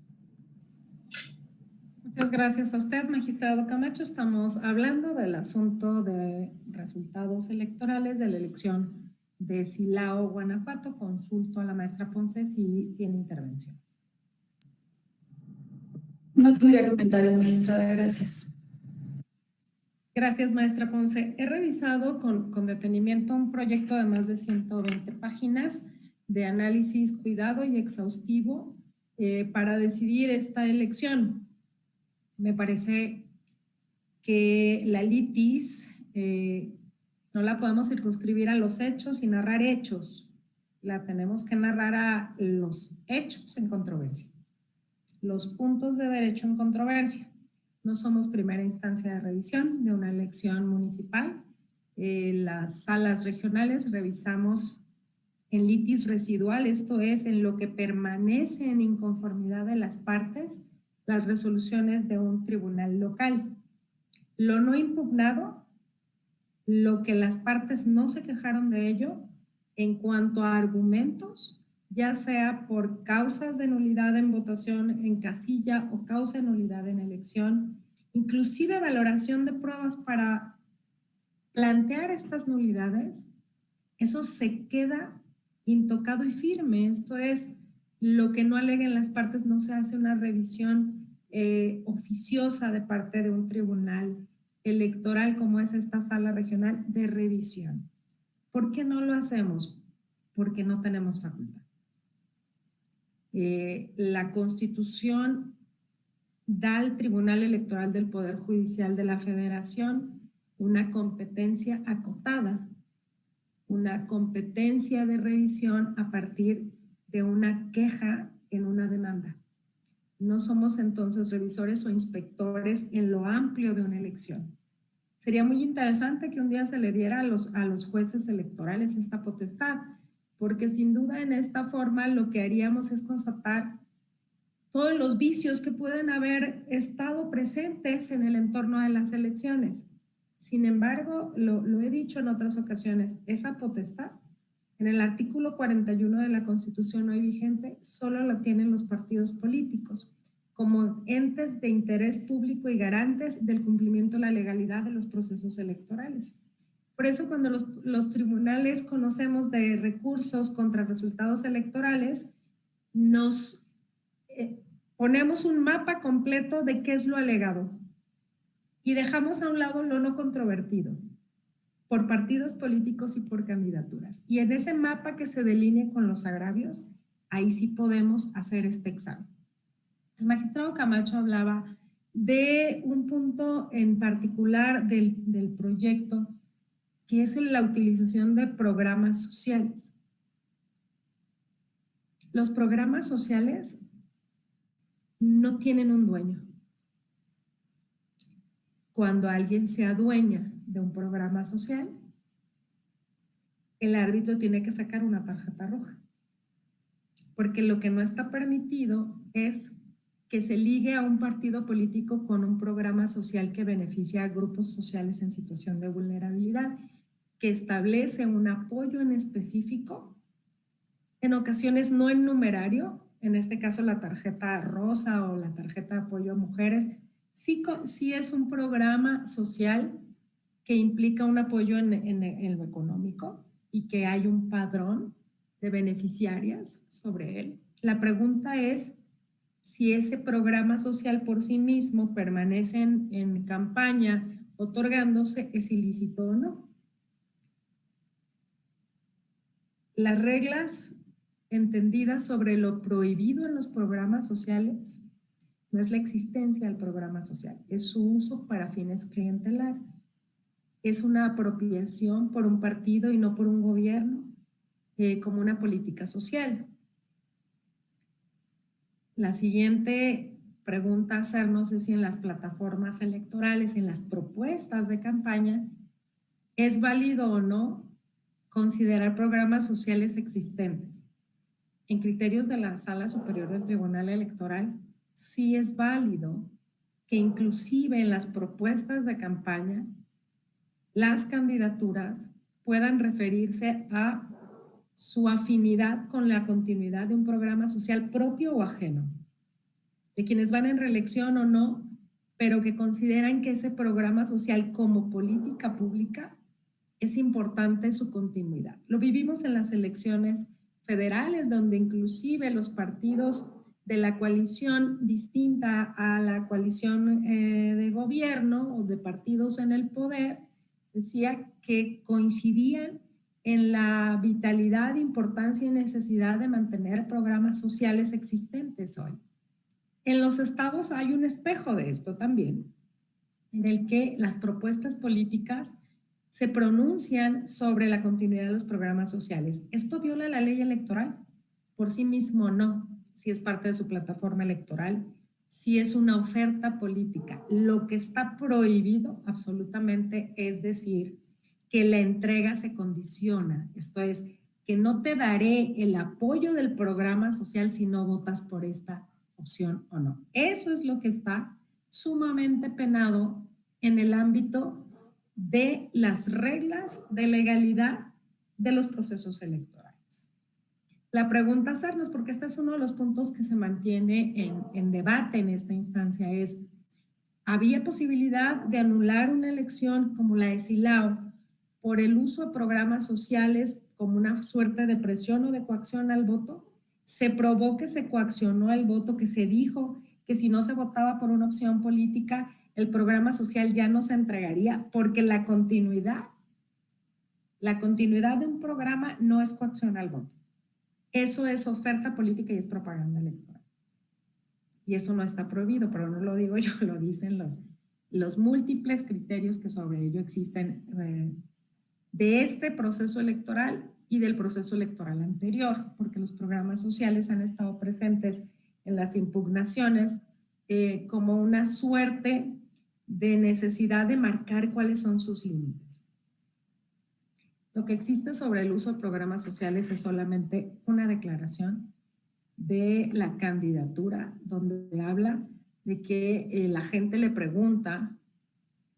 Speaker 1: Muchas gracias a usted, magistrado Camacho. Estamos hablando del asunto de resultados electorales de la elección de Silao, Guanajuato. Consulto a la maestra Ponce si tiene intervención.
Speaker 5: No podría comentar el magistrado, gracias.
Speaker 1: Gracias, maestra Ponce. He revisado con detenimiento un proyecto de más de 120 páginas de análisis cuidado y exhaustivo para decidir esta elección. Me parece que la litis no la podemos circunscribir a los hechos y narrar hechos. La tenemos que narrar a los hechos en controversia, los puntos de derecho en controversia. No somos primera instancia de revisión de una elección municipal. Las salas regionales revisamos en litis residual, esto es, en lo que permanece en inconformidad de las partes, las resoluciones de un tribunal local. Lo no impugnado, lo que las partes no se quejaron de ello, en cuanto a argumentos, ya sea por causas de nulidad en votación en casilla o causa de nulidad en elección, inclusive valoración de pruebas para plantear estas nulidades, eso se queda intocado y firme. Esto es, lo que no aleguen las partes no se hace una revisión oficiosa de parte de un tribunal electoral como es esta sala regional de revisión. ¿Por qué no lo hacemos? Porque no tenemos facultad. La Constitución da al Tribunal Electoral del Poder Judicial de la Federación una competencia acotada, una competencia de revisión a partir de una queja en una demanda. No somos entonces revisores o inspectores en lo amplio de una elección. Sería muy interesante que un día se le diera a los jueces electorales esta potestad, porque sin duda en esta forma lo que haríamos es constatar todos los vicios que pueden haber estado presentes en el entorno de las elecciones. Sin embargo, lo he dicho en otras ocasiones, esa potestad en el artículo 41 de la Constitución hoy vigente solo la tienen los partidos políticos como entes de interés público y garantes del cumplimiento de la legalidad de los procesos electorales. Por eso cuando los tribunales conocemos de recursos contra resultados electorales, nos ponemos un mapa completo de qué es lo alegado y dejamos a un lado lo no controvertido por partidos políticos y por candidaturas. Y en ese mapa que se delinee con los agravios, ahí sí podemos hacer este examen. El magistrado Camacho hablaba de un punto en particular del proyecto, que es la utilización de programas sociales. Los programas sociales no tienen un dueño. Cuando alguien se adueña de un programa social, el árbitro tiene que sacar una tarjeta roja. Porque lo que no está permitido es que se ligue a un partido político con un programa social que beneficia a grupos sociales en situación de vulnerabilidad, que establece un apoyo en específico, en ocasiones no en numerario, en este caso la tarjeta rosa o la tarjeta de apoyo a mujeres, sí es un programa social que implica un apoyo en lo económico y que hay un padrón de beneficiarias sobre él. La pregunta es si ese programa social por sí mismo permanece en campaña otorgándose, ¿es ilícito o no? Las reglas entendidas sobre lo prohibido en los programas sociales no es la existencia del programa social, es su uso para fines clientelares. Es una apropiación por un partido y no por un gobierno como una política social. La siguiente pregunta a hacernos es si en las plataformas electorales, en las propuestas de campaña, ¿es válido o no considerar programas sociales existentes? En criterios de la Sala Superior del Tribunal Electoral, sí es válido que inclusive en las propuestas de campaña, las candidaturas puedan referirse a su afinidad con la continuidad de un programa social propio o ajeno, de quienes van en reelección o no, pero que consideran que ese programa social como política pública es importante su continuidad. Lo vivimos en las elecciones federales, donde inclusive los partidos de la coalición distinta a la coalición de gobierno o de partidos en el poder, decía que coincidían en la vitalidad, importancia y necesidad de mantener programas sociales existentes hoy. En los estados hay un espejo de esto también, en el que las propuestas políticas se pronuncian sobre la continuidad de los programas sociales. ¿Esto viola la ley electoral? Por sí mismo no, si es parte de su plataforma electoral, si es una oferta política. Lo que está prohibido absolutamente es decir que la entrega se condiciona, esto es, que no te daré el apoyo del programa social si no votas por esta opción o no. Eso es lo que está sumamente penado en el ámbito de las reglas de legalidad de los procesos electorales. La pregunta a hacernos, porque este es uno de los puntos que se mantiene en debate en esta instancia, es, ¿había posibilidad de anular una elección como la de Silao por el uso de programas sociales como una suerte de presión o de coacción al voto? Se probó que se coaccionó al voto, que se dijo que si no se votaba por una opción política, el programa social ya no se entregaría, porque la continuidad de un programa no es coacción al voto. Eso es oferta política y es propaganda electoral. Y eso no está prohibido, pero no lo digo yo, lo dicen los múltiples criterios que sobre ello existen de este proceso electoral y del proceso electoral anterior, porque los programas sociales han estado presentes en las impugnaciones como una suerte de necesidad de marcar cuáles son sus límites. Lo que existe sobre el uso de programas sociales es solamente una declaración de la candidatura, donde habla de que la gente le pregunta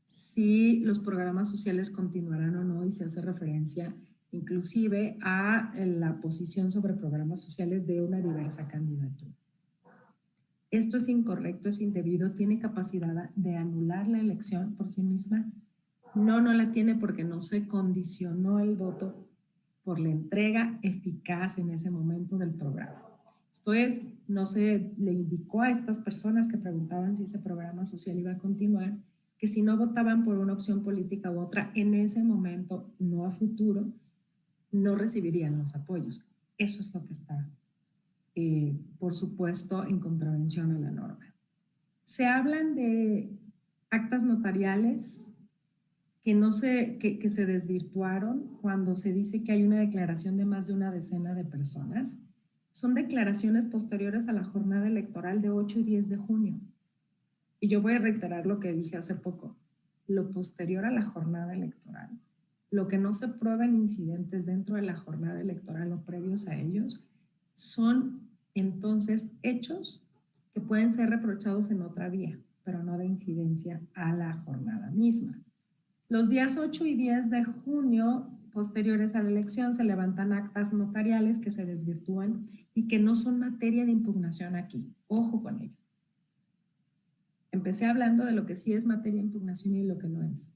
Speaker 1: si los programas sociales continuarán o no, y se hace referencia inclusive a la posición sobre programas sociales de una diversa candidatura. Esto es incorrecto, es indebido, tiene capacidad de anular la elección por sí misma. No la tiene porque no se condicionó el voto por la entrega eficaz en ese momento del programa. Esto es, no se le indicó a estas personas que preguntaban si ese programa social iba a continuar, que si no votaban por una opción política u otra en ese momento, no a futuro, no recibirían los apoyos. Eso es lo que está, por supuesto, en contravención a la norma. Se hablan de actas notariales que se desvirtuaron cuando se dice que hay una declaración de más de una decena de personas. Son declaraciones posteriores a la jornada electoral de 8 y 10 de junio. Y yo voy a reiterar lo que dije hace poco. Lo posterior a la jornada electoral, lo que no se prueba en incidentes dentro de la jornada electoral o previos a ellos, son entonces hechos que pueden ser reprochados en otra vía, pero no de incidencia a la jornada misma. Los días 8 y 10 de junio, posteriores a la elección, se levantan actas notariales que se desvirtúan y que no son materia de impugnación aquí. Ojo con ello. Empecé hablando de lo que sí es materia de impugnación y lo que no es.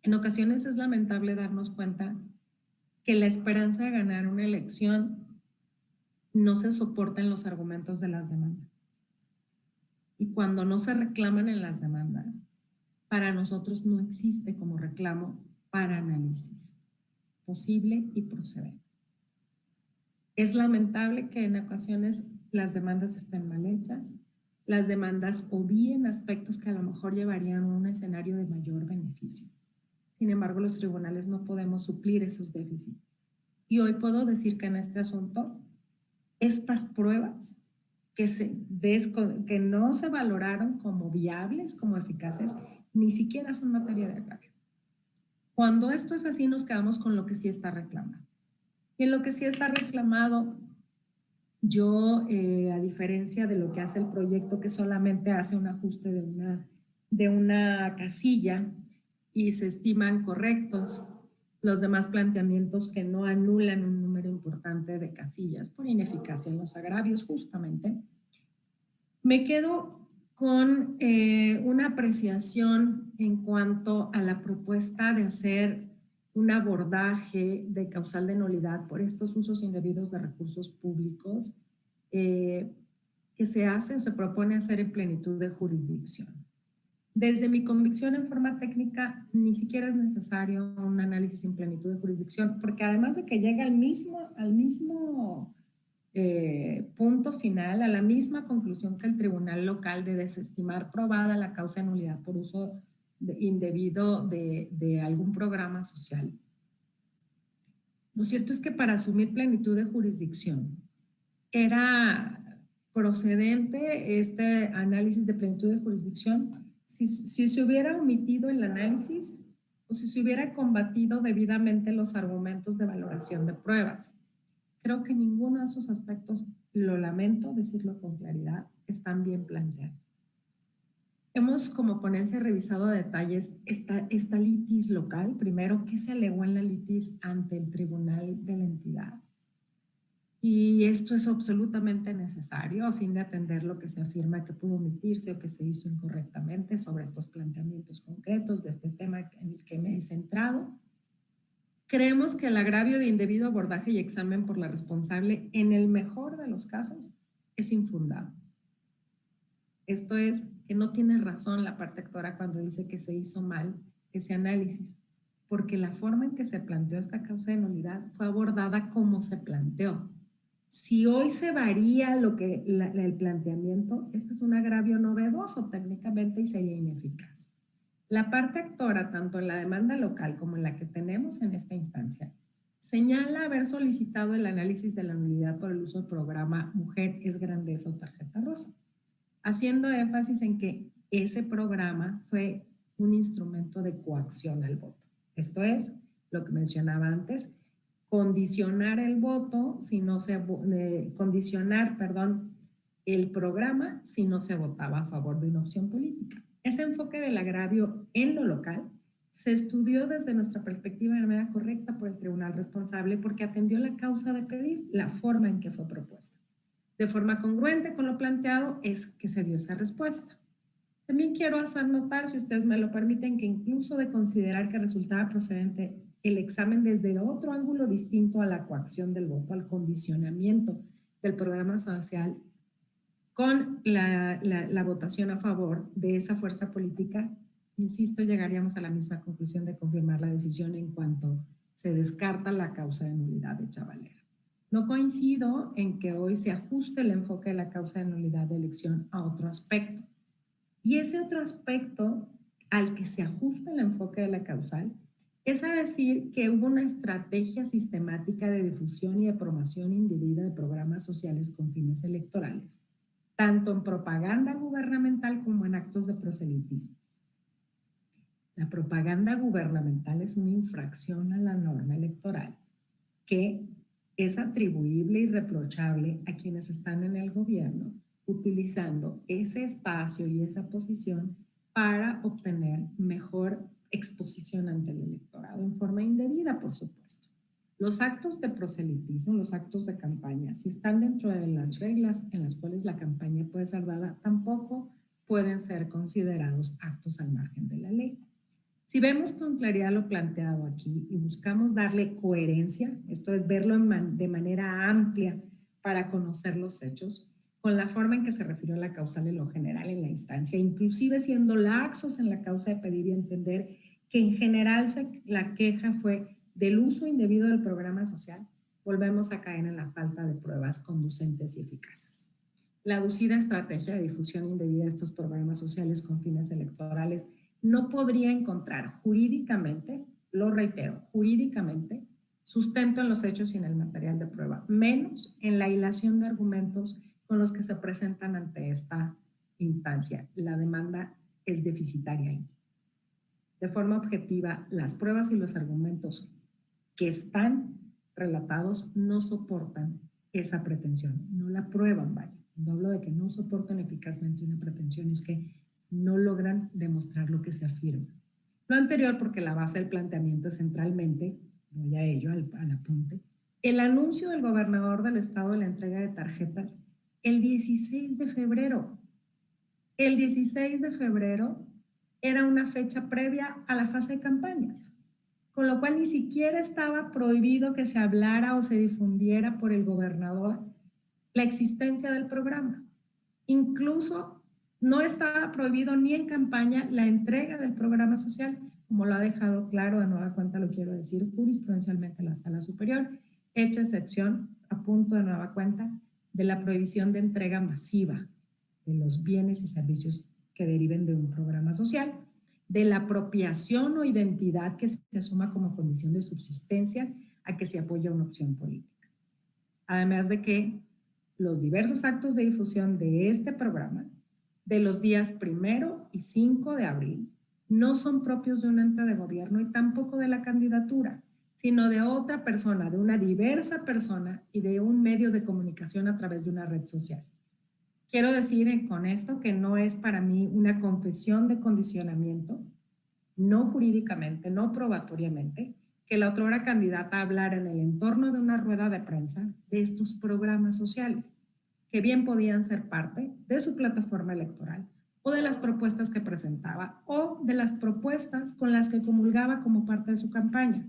Speaker 1: En ocasiones es lamentable darnos cuenta que la esperanza de ganar una elección no se soporta en los argumentos de las demandas. Y cuando no se reclaman en las demandas, para nosotros no existe como reclamo para análisis posible y procedente. Es lamentable que en ocasiones las demandas estén mal hechas, las demandas obvíen aspectos que a lo mejor llevarían a un escenario de mayor beneficio. Sin embargo, los tribunales no podemos suplir esos déficits. Y hoy puedo decir que en este asunto, estas pruebas que no se valoraron como viables, como eficaces, ni siquiera son materia de agravio. Cuando esto es así, nos quedamos con lo que sí está reclamado. Y en lo que sí está reclamado, yo, a diferencia de lo que hace el proyecto, que solamente hace un ajuste de una casilla y se estiman correctos los demás planteamientos que no anulan un número importante de casillas por ineficacia en los agravios, justamente, me quedo con una apreciación en cuanto a la propuesta de hacer un abordaje de causal de nulidad por estos usos indebidos de recursos públicos que se hace o se propone hacer en plenitud de jurisdicción. Desde mi convicción en forma técnica, ni siquiera es necesario un análisis en plenitud de jurisdicción, porque además de que llega al mismo punto final, a la misma conclusión que el tribunal local de desestimar probada la causa de nulidad por uso indebido de algún programa social. Lo cierto es que para asumir plenitud de jurisdicción era procedente este análisis de plenitud de jurisdicción si se hubiera omitido el análisis o si se hubiera combatido debidamente los argumentos de valoración de pruebas. Creo que ninguno de esos aspectos, lo lamento decirlo con claridad, están bien planteados. Hemos como ponencia revisado a detalles esta litis local. Primero, ¿qué se alegó en la litis ante el tribunal de la entidad? Y esto es absolutamente necesario a fin de atender lo que se afirma que pudo omitirse o que se hizo incorrectamente sobre estos planteamientos concretos de este tema en el que me he centrado. Creemos que el agravio de indebido abordaje y examen por la responsable, en el mejor de los casos, es infundado. Esto es que no tiene razón la parte actora cuando dice que se hizo mal ese análisis, porque la forma en que se planteó esta causa de nulidad fue abordada como se planteó. Si hoy se varía el planteamiento, este es un agravio novedoso técnicamente y sería ineficaz. La parte actora, tanto en la demanda local como en la que tenemos en esta instancia, señala haber solicitado el análisis de la nulidad por el uso del programa Mujer es Grandeza o Tarjeta Rosa, haciendo énfasis en que ese programa fue un instrumento de coacción al voto. Esto es, lo que mencionaba antes, condicionar el voto, el programa si no se votaba a favor de una opción política. Ese enfoque del agravio en lo local se estudió desde nuestra perspectiva de manera correcta por el tribunal responsable porque atendió la causa de pedir, la forma en que fue propuesta. De forma congruente con lo planteado es que se dio esa respuesta. También quiero hacer notar, si ustedes me lo permiten, que incluso de considerar que resultaba procedente el examen desde otro ángulo distinto a la coacción del voto, al condicionamiento del programa social, con la votación a favor de esa fuerza política, insisto, llegaríamos a la misma conclusión de confirmar la decisión en cuanto se descarta la causa de nulidad de Chavalera. No coincido en que hoy se ajuste el enfoque de la causa de nulidad de elección a otro aspecto. Y ese otro aspecto al que se ajusta el enfoque de la causal es a decir que hubo una estrategia sistemática de difusión y de promoción indebida de programas sociales con fines electorales, tanto en propaganda gubernamental como en actos de proselitismo. La propaganda gubernamental es una infracción a la norma electoral que es atribuible y reprochable a quienes están en el gobierno utilizando ese espacio y esa posición para obtener mejor exposición ante el electorado en forma indebida, por supuesto. Los actos de proselitismo, los actos de campaña, si están dentro de las reglas en las cuales la campaña puede ser dada, tampoco pueden ser considerados actos al margen de la ley. Si vemos con claridad lo planteado aquí y buscamos darle coherencia, esto es verlo de manera amplia para conocer los hechos, con la forma en que se refirió la causal en lo general en la instancia, inclusive siendo laxos en la causa de pedir y entender que en general la queja fue del uso indebido del programa social, volvemos a caer en la falta de pruebas conducentes y eficaces. La aducida estrategia de difusión indebida de estos programas sociales con fines electorales no podría encontrar jurídicamente, lo reitero, jurídicamente, sustento en los hechos y en el material de prueba, menos en la hilación de argumentos con los que se presentan ante esta instancia. La demanda es deficitaria ahí. De forma objetiva, las pruebas y los argumentos que están relatados no soportan esa pretensión, no la prueban, vaya. Cuando hablo de que no soportan eficazmente una pretensión es que no logran demostrar lo que se afirma. Lo anterior porque la base del planteamiento es centralmente, voy a ello, al apunte, el anuncio del gobernador del estado de la entrega de tarjetas el 16 de febrero. El 16 de febrero era una fecha previa a la fase de campañas, con lo cual ni siquiera estaba prohibido que se hablara o se difundiera por el gobernador la existencia del programa. Incluso no estaba prohibido ni en campaña la entrega del programa social, como lo ha dejado claro, de nueva cuenta lo quiero decir, jurisprudencialmente la Sala Superior, hecha excepción, a punto de nueva cuenta, de la prohibición de entrega masiva de los bienes y servicios que deriven de un programa social. de la apropiación o identidad que se asuma como condición de subsistencia a que se apoya una opción política. Además de que los diversos actos de difusión de este programa, de los días 1 y 5 de abril, no son propios de un ente de gobierno y tampoco de la candidatura, sino de otra persona, de una diversa persona y de un medio de comunicación a través de una red social. Quiero decir con esto que no es para mí una confesión de condicionamiento, no jurídicamente, no probatoriamente, que la otrora candidata hablara en el entorno de una rueda de prensa de estos programas sociales, que bien podían ser parte de su plataforma electoral o de las propuestas que presentaba o de las propuestas con las que comulgaba como parte de su campaña.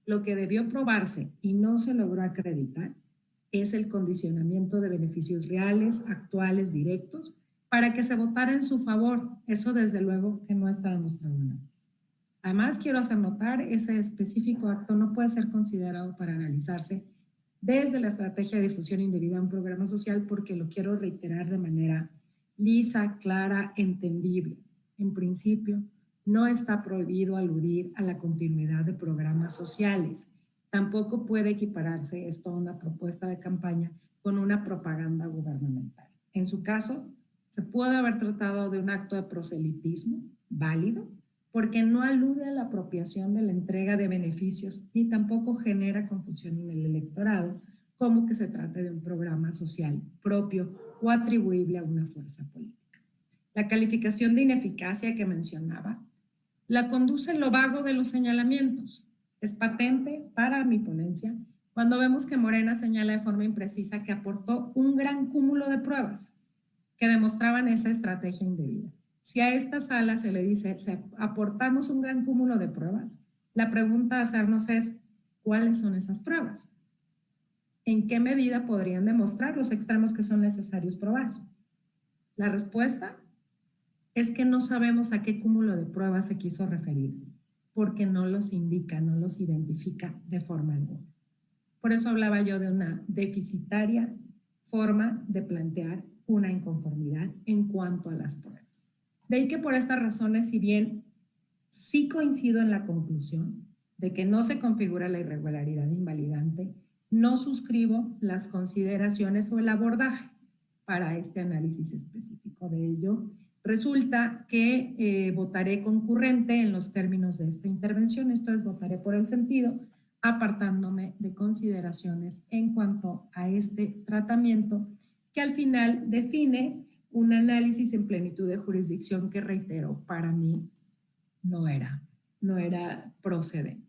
Speaker 1: Lo que debió probarse y no se logró acreditar es el condicionamiento de beneficios reales, actuales, directos, para que se votara en su favor. Eso desde luego que no está demostrado nada. Además, quiero hacer notar, ese específico acto no puede ser considerado para analizarse desde la estrategia de difusión indebida de un programa social, porque lo quiero reiterar de manera lisa, clara, entendible. En principio, no está prohibido aludir a la continuidad de programas sociales. Tampoco puede equipararse esto a una propuesta de campaña con una propaganda gubernamental. En su caso, se puede haber tratado de un acto de proselitismo válido, porque no alude a la apropiación de la entrega de beneficios ni tampoco genera confusión en el electorado, como que se trate de un programa social propio o atribuible a una fuerza política. La calificación de ineficacia que mencionaba la conduce en lo vago de los señalamientos. Es patente para mi ponencia cuando vemos que Morena señala de forma imprecisa que aportó un gran cúmulo de pruebas que demostraban esa estrategia indebida. Si a esta sala se le dice, aportamos un gran cúmulo de pruebas, la pregunta a hacernos es, ¿cuáles son esas pruebas? ¿En qué medida podrían demostrar los extremos que son necesarios probar? La respuesta es que no sabemos a qué cúmulo de pruebas se quiso referir, porque no los indica, no los identifica de forma alguna. Por eso hablaba yo de una deficitaria forma de plantear una inconformidad en cuanto a las pruebas. De ahí que por estas razones, si bien sí coincido en la conclusión de que no se configura la irregularidad invalidante, no suscribo las consideraciones o el abordaje para este análisis específico de ello. Resulta que votaré concurrente en los términos de esta intervención, esto es, votaré por el sentido, apartándome de consideraciones en cuanto a este tratamiento que al final define un análisis en plenitud de jurisdicción que, reitero, para mí no era procedente.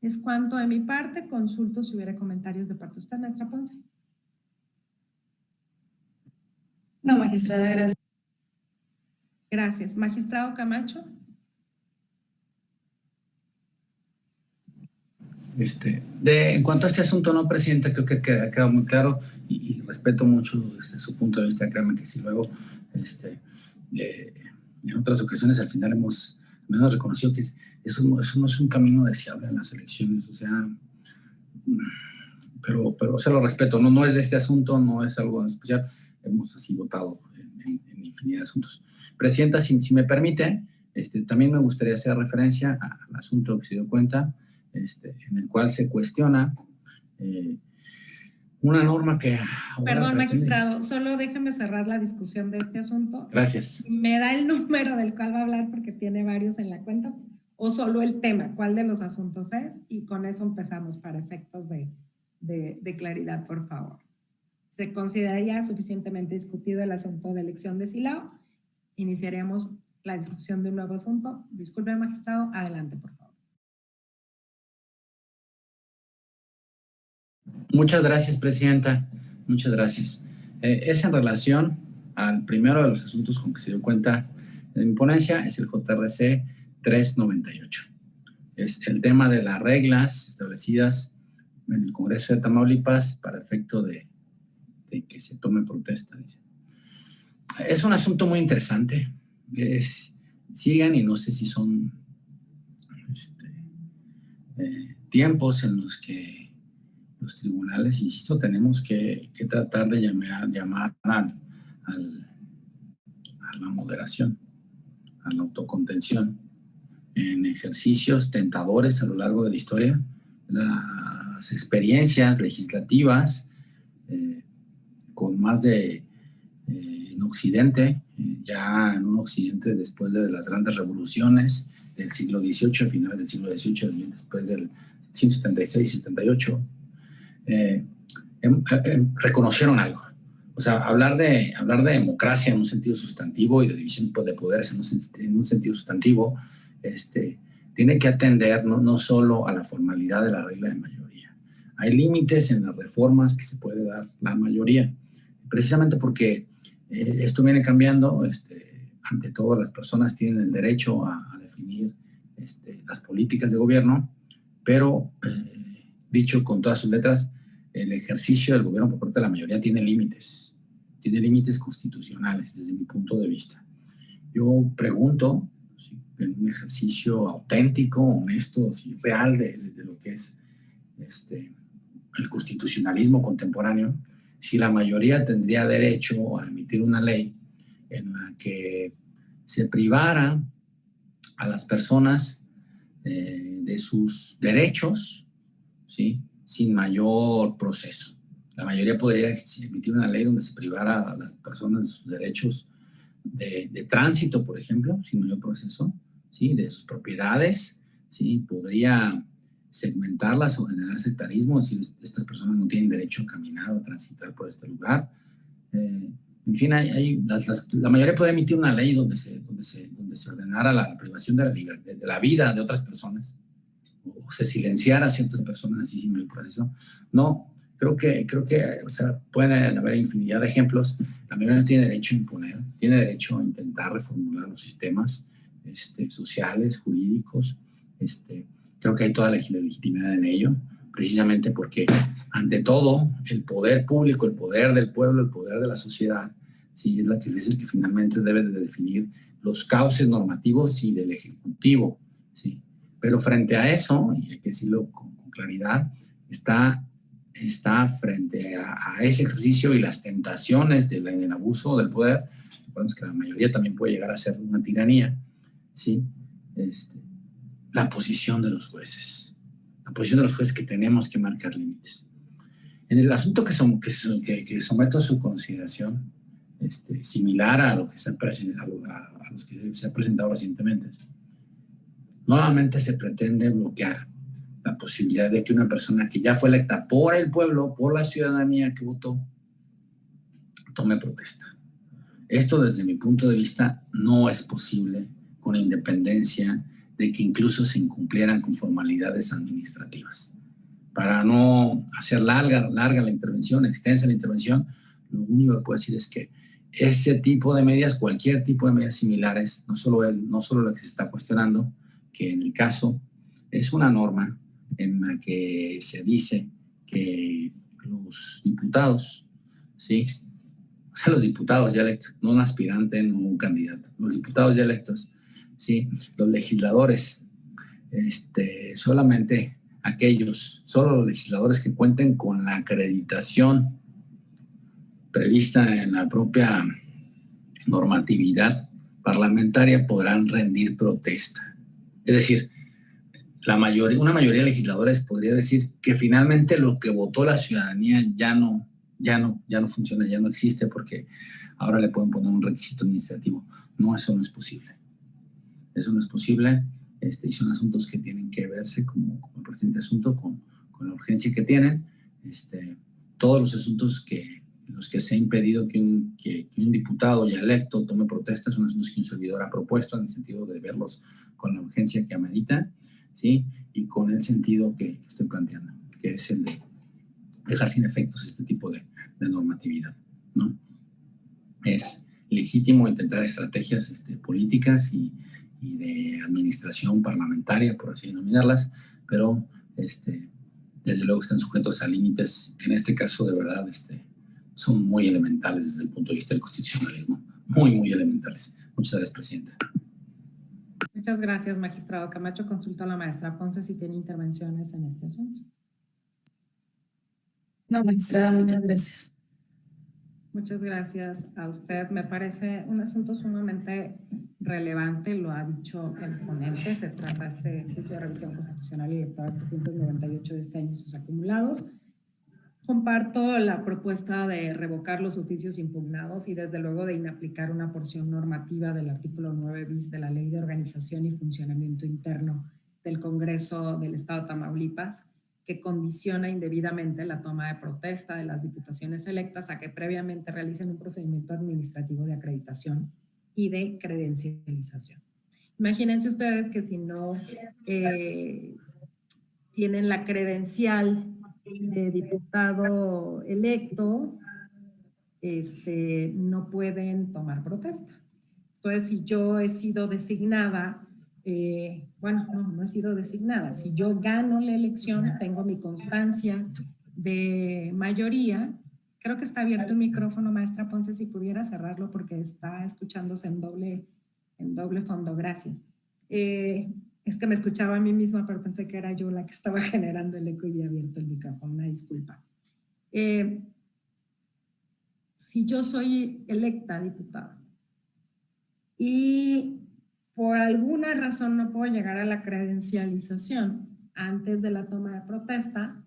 Speaker 1: Es cuanto de mi parte. Consulto si hubiera comentarios de parte de usted, maestra Ponce.
Speaker 5: No, magistrada, gracias.
Speaker 1: Gracias. Magistrado Camacho.
Speaker 4: En cuanto a este asunto, no, presidenta, creo que ha quedado muy claro y respeto mucho su punto de vista. Créanme que si luego en otras ocasiones al final hemos reconocido que eso no es un camino deseable en las elecciones, o sea, pero se lo respeto, no es de este asunto, no es algo especial, hemos así votado en infinidad de asuntos. Presidenta, si me permite, también me gustaría hacer referencia al asunto que se dio cuenta, en el cual se cuestiona una norma que...
Speaker 1: Perdón, magistrado, solo déjame cerrar la discusión de este asunto.
Speaker 4: Gracias.
Speaker 1: ¿Me da el número del cual va a hablar porque tiene varios en la cuenta? ¿O solo el tema? ¿Cuál de los asuntos es? Y con eso empezamos para efectos de claridad, por favor. ¿Se considera ya suficientemente discutido el asunto de elección de Silao? Iniciaremos la discusión de un nuevo asunto. Disculpe, magistrado, adelante, por favor.
Speaker 4: Muchas gracias, presidenta. Muchas gracias. Es en relación al primero de los asuntos con que se dio cuenta de mi ponencia, es el JRC 398. Es el tema de las reglas establecidas en el Congreso de Tamaulipas para efecto de que se tome protesta. Dice. Es un asunto muy interesante. Sigan y no sé si son tiempos en los que los tribunales, insisto, tenemos que tratar de llamar a la moderación, a la autocontención. en ejercicios tentadores a lo largo de la historia. Las experiencias legislativas con más de en Occidente, ya en un Occidente después de las grandes revoluciones del siglo XVIII, finales del siglo XVIII, después del 176 y 78, reconocieron algo. O sea, hablar de democracia en un sentido sustantivo y de división de poderes en un sentido sustantivo, tiene que atender no solo a la formalidad de la regla de mayoría. Hay límites en las reformas que se puede dar la mayoría, precisamente porque esto viene cambiando. Ante todo, las personas tienen el derecho a definir las políticas de gobierno, pero dicho con todas sus letras, el ejercicio del gobierno por parte de la mayoría tiene límites constitucionales desde mi punto de vista. Yo pregunto, ¿sí?, en un ejercicio auténtico, honesto, ¿sí?, real de lo que es el constitucionalismo contemporáneo, si la mayoría tendría derecho a emitir una ley en la que se privara a las personas de sus derechos, ¿sí?, sin mayor proceso. La mayoría podría emitir una ley donde se privara a las personas de sus derechos de tránsito, por ejemplo, sin mayor proceso, ¿sí?, de sus propiedades, ¿sí?, podría segmentarlas o generar sectarismo, es decir, estas personas no tienen derecho a caminar o a transitar por este lugar. En fin, la mayoría podría emitir una ley donde se ordenara la privación de la libertad, de la vida de otras personas, o se silenciara a ciertas personas así sin mayor proceso. No, creo que o sea, pueden haber infinidad de ejemplos. La mayoría no tiene derecho a imponer, tiene derecho a intentar reformular los sistemas sociales, jurídicos. Creo que hay toda la legitimidad en ello, precisamente porque, ante todo, el poder público, el poder del pueblo, el poder de la sociedad, sí, es el que finalmente debe de definir los cauces normativos y del Ejecutivo, ¿sí? Pero frente a eso, y hay que decirlo con claridad, está frente a ese ejercicio y las tentaciones del abuso del poder. Recordemos que la mayoría también puede llegar a ser una tiranía, ¿sí? La posición de los jueces. La posición de los jueces, que tenemos que marcar límites. En el asunto que someto a su consideración, similar a lo que se ha presentado, a los que se ha presentado recientemente, nuevamente se pretende bloquear la posibilidad de que una persona que ya fue electa por el pueblo, por la ciudadanía que votó, tome protesta. Esto, desde mi punto de vista, no es posible con independencia de que incluso se incumplieran con formalidades administrativas. Para no hacer larga la intervención, extensa la intervención, lo único que puedo decir es que ese tipo de medidas, cualquier tipo de medidas similares, no solo la que se está cuestionando, que en el caso es una norma en la que se dice que los diputados, ¿sí?, o sea, los diputados ya electos, no un aspirante, no un candidato, los diputados ya electos, ¿sí?, los legisladores, solamente solo los legisladores que cuenten con la acreditación prevista en la propia normatividad parlamentaria podrán rendir protesta. Es decir, una mayoría de legisladores podría decir que finalmente lo que votó la ciudadanía ya no funciona, ya no existe, porque ahora le pueden poner un requisito administrativo. No, eso no es posible. Eso no es posible, y son asuntos que tienen que verse como el presente asunto, con la urgencia que tienen. Todos los asuntos los que se ha impedido que un diputado ya electo tome protestas son asuntos que un servidor ha propuesto, en el sentido de verlos con la urgencia que amerita, ¿sí?, y con el sentido que estoy planteando, que es el de dejar sin efectos este tipo de normatividad, ¿no? Es legítimo intentar estrategias políticas y de administración parlamentaria, por así denominarlas, pero desde luego están sujetos a límites que en este caso de verdad son muy elementales desde el punto de vista del constitucionalismo, muy, muy elementales. Muchas gracias, Presidenta.
Speaker 1: Muchas gracias, magistrado Camacho. Consulto a la maestra Ponce si tiene intervenciones en este asunto.
Speaker 5: No, magistrada, muchas gracias.
Speaker 1: Muchas gracias a usted. Me parece un asunto sumamente relevante, lo ha dicho el ponente, se trata de este juicio de revisión constitucional electoral 398 de este año y sus acumulados. Comparto la propuesta de revocar los oficios impugnados y desde luego de inaplicar una porción normativa del artículo 9 bis de la Ley de Organización y Funcionamiento Interno del Congreso del Estado de Tamaulipas, que condiciona indebidamente la toma de protesta de las diputaciones electas a que previamente realicen un procedimiento administrativo de acreditación y de credencialización. Imagínense ustedes que si no tienen la credencial de diputado electo, no pueden tomar protesta. Entonces, si yo he sido designada, no he sido designada. Si yo gano la elección, tengo mi constancia de mayoría. Creo que está abierto el micrófono, maestra Ponce, si pudiera cerrarlo porque está escuchándose en doble fondo. Gracias. Es que me escuchaba a mí misma, pero pensé que era yo la que estaba generando el eco y había abierto el micrófono. Una disculpa. Si yo soy electa diputada y por alguna razón no puedo llegar a la credencialización antes de la toma de protesta,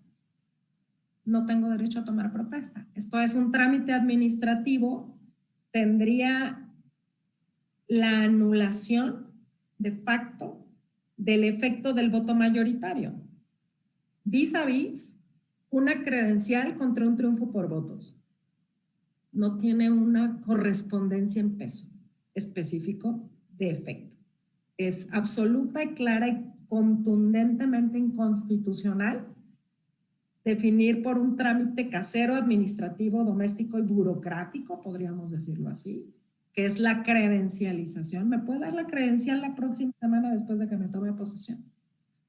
Speaker 1: no tengo derecho a tomar protesta. Esto es un trámite administrativo, tendría la anulación de facto del efecto del voto mayoritario, vis a vis una credencial contra un triunfo por votos. No tiene una correspondencia en peso específico de efecto. Es absoluta y clara y contundentemente inconstitucional definir por un trámite casero, administrativo, doméstico y burocrático, podríamos decirlo así, que es la credencialización. ¿Me puede dar la credencial la próxima semana después de que me tome posesión?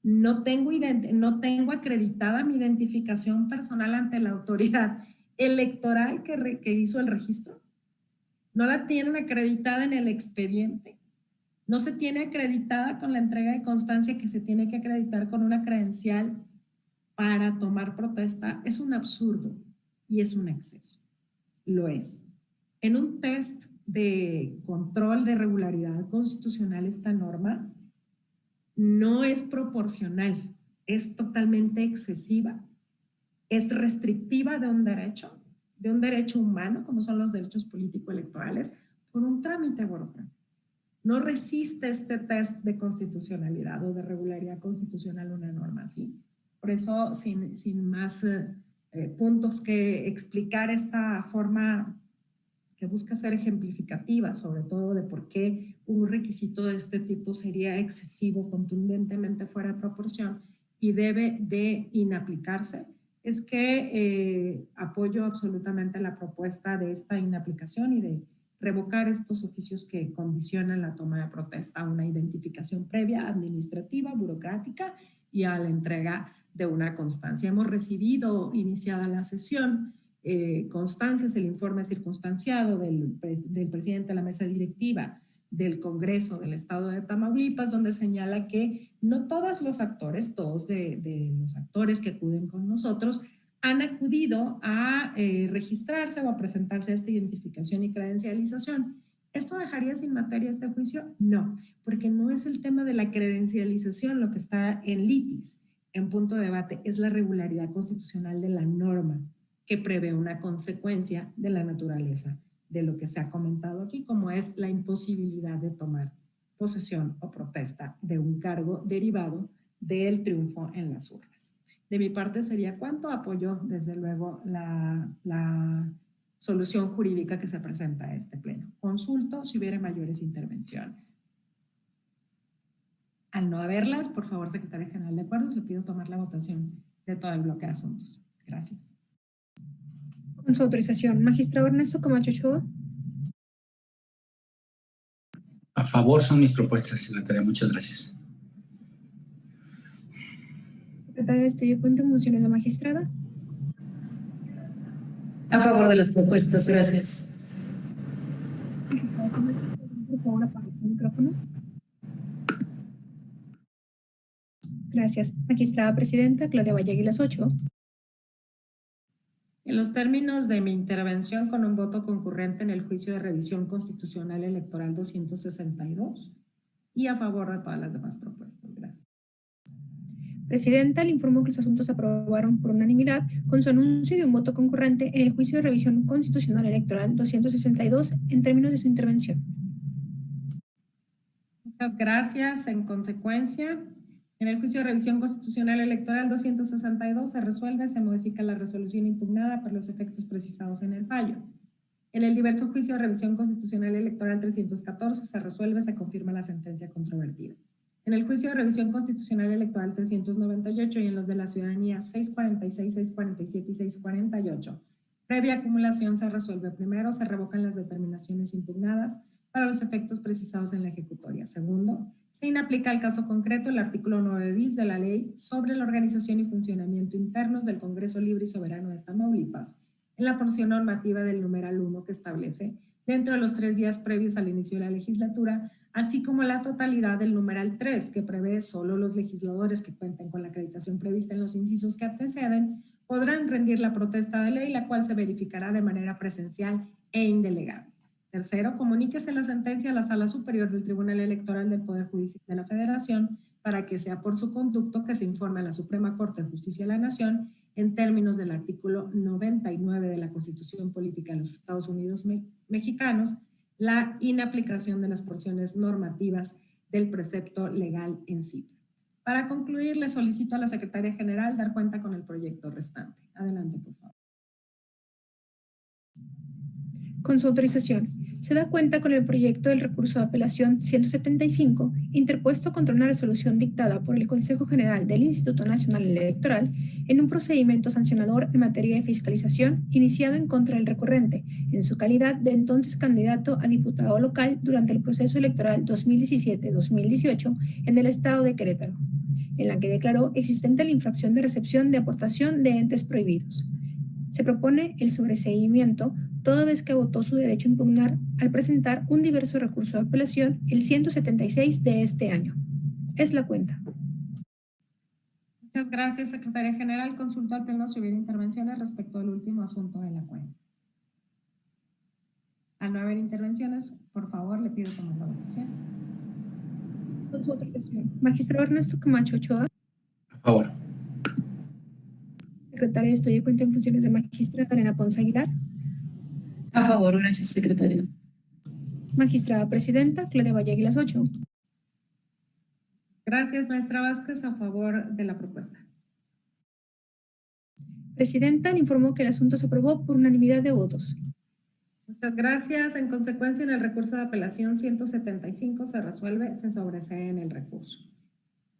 Speaker 1: No tengo acreditada mi identificación personal ante la autoridad electoral que hizo el registro. No la tienen acreditada en el expediente. No se tiene acreditada con la entrega de constancia que se tiene que acreditar con una credencial para tomar protesta. Es un absurdo y es un exceso. Lo es. En un test de control de regularidad constitucional, esta norma no es proporcional, es totalmente excesiva, es restrictiva de un derecho humano, como son los derechos político-electorales, por un trámite burocrático. No resiste este test de constitucionalidad o de regularidad constitucional una norma así. Por eso, sin más puntos que explicar esta forma que busca ser ejemplificativa, sobre todo de por qué un requisito de este tipo sería excesivo, contundentemente fuera de proporción y debe de inaplicarse, es que apoyo absolutamente la propuesta de esta inaplicación y de revocar estos oficios que condicionan la toma de protesta a una identificación previa, administrativa, burocrática y a la entrega de una constancia. Hemos recibido, iniciada la sesión, constancias, el informe circunstanciado del presidente de la mesa directiva del Congreso del Estado de Tamaulipas, donde señala que no todos los actores, todos de los actores que acuden con nosotros, han acudido a registrarse o a presentarse a esta identificación y credencialización. ¿Esto dejaría sin materia este juicio? No, porque no es el tema de la credencialización lo que está en litis, en punto de debate, es la regularidad constitucional de la norma que prevé una consecuencia de la naturaleza de lo que se ha comentado aquí, como es la imposibilidad de tomar posesión o protesta de un cargo derivado del triunfo en las urnas. De mi parte sería cuánto apoyo, desde luego, la solución jurídica que se presenta a este pleno. Consulto si hubiera mayores intervenciones. Al no haberlas, por favor, Secretaria General de Acuerdos, le pido tomar la votación de todo el bloque de asuntos. Gracias.
Speaker 2: Con su autorización, magistrado Ernesto Camacho Ochoa.
Speaker 4: A favor son mis propuestas, secretaria. Muchas gracias.
Speaker 2: Secretaria de Estudio y Cuenta, mociones de magistrada.
Speaker 5: A favor de las propuestas, gracias.
Speaker 2: Magistrada Camacho, por favor, apague su micrófono. Gracias. Magistrada Presidenta Claudia Valleguilas Ocho.
Speaker 1: En los términos de mi intervención con un voto concurrente en el juicio de revisión constitucional electoral 262 y a favor de todas las demás propuestas. Gracias.
Speaker 2: Presidenta, le informo que los asuntos se aprobaron por unanimidad con su anuncio de un voto concurrente en el juicio de revisión constitucional electoral 262 en términos de su intervención.
Speaker 1: Muchas gracias. En consecuencia, en el juicio de revisión constitucional electoral 262 se resuelve, se modifica la resolución impugnada por los efectos precisados en el fallo. En el diverso juicio de revisión constitucional electoral 314 se resuelve, se confirma la sentencia controvertida. En el juicio de revisión constitucional electoral 398 y en los de la ciudadanía 646, 647 y 648, previa acumulación se resuelve primero, se revocan las determinaciones impugnadas para los efectos precisados en la ejecutoria. Segundo, se inaplica al caso concreto el artículo 9 bis de la Ley sobre la organización y funcionamiento internos del Congreso Libre y Soberano de Tamaulipas, en la porción normativa del numeral 1 que establece, dentro de los 3 días previos al inicio de la legislatura, así como la totalidad del numeral 3, que prevé solo los legisladores que cuenten con la acreditación prevista en los incisos que anteceden, podrán rendir la protesta de ley, la cual se verificará de manera presencial e indelegable. Tercero, comuníquese la sentencia a la Sala Superior del Tribunal Electoral del Poder Judicial de la Federación para que sea por su conducto que se informe a la Suprema Corte de Justicia de la Nación en términos del artículo 99 de la Constitución Política de los Estados Unidos Mexicanos, la inaplicación de las porciones normativas del precepto legal en cita. Para concluir, le solicito a la Secretaria General dar cuenta con el proyecto restante. Adelante, por favor.
Speaker 2: Con su autorización, se da cuenta con el proyecto del recurso de apelación 175, interpuesto contra una resolución dictada por el Consejo General del Instituto Nacional Electoral en un procedimiento sancionador en materia de fiscalización iniciado en contra del recurrente, en su calidad de entonces candidato a diputado local durante el proceso electoral 2017-2018 en el estado de Querétaro, en la que declaró existente la infracción de recepción de aportación de entes prohibidos. Se propone el sobreseimiento toda vez que agotó su derecho a impugnar al presentar un diverso recurso de apelación, el 176 de este año. Es la cuenta.
Speaker 1: Muchas gracias, Secretaria General. Consulto al Pleno si hubiera intervenciones respecto al último asunto de la cuenta. Al no haber intervenciones, por favor, le pido tomar la votación.
Speaker 2: Con su autorización. Magistrado Ernesto Camacho Ochoa.
Speaker 4: A favor.
Speaker 2: Secretaria de Estudio y Cuenta en Funciones de Magistrada Elena Ponce Aguilar.
Speaker 5: A favor, gracias, secretaria.
Speaker 2: Magistrada Presidenta Claudia Valle Aguilas 8.
Speaker 1: Gracias, maestra Vázquez, a favor de la propuesta.
Speaker 2: Presidenta, le informó que el asunto se aprobó por unanimidad de votos.
Speaker 1: Muchas gracias. En consecuencia, en el recurso de apelación 175 se resuelve, se sobresee en el recurso.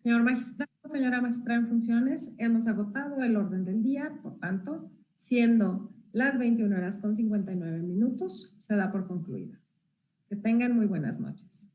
Speaker 1: Señor magistrado, señora magistrada en funciones, hemos agotado el orden del día, por tanto, siendo las 21:59, se da por concluida. Que tengan muy buenas noches.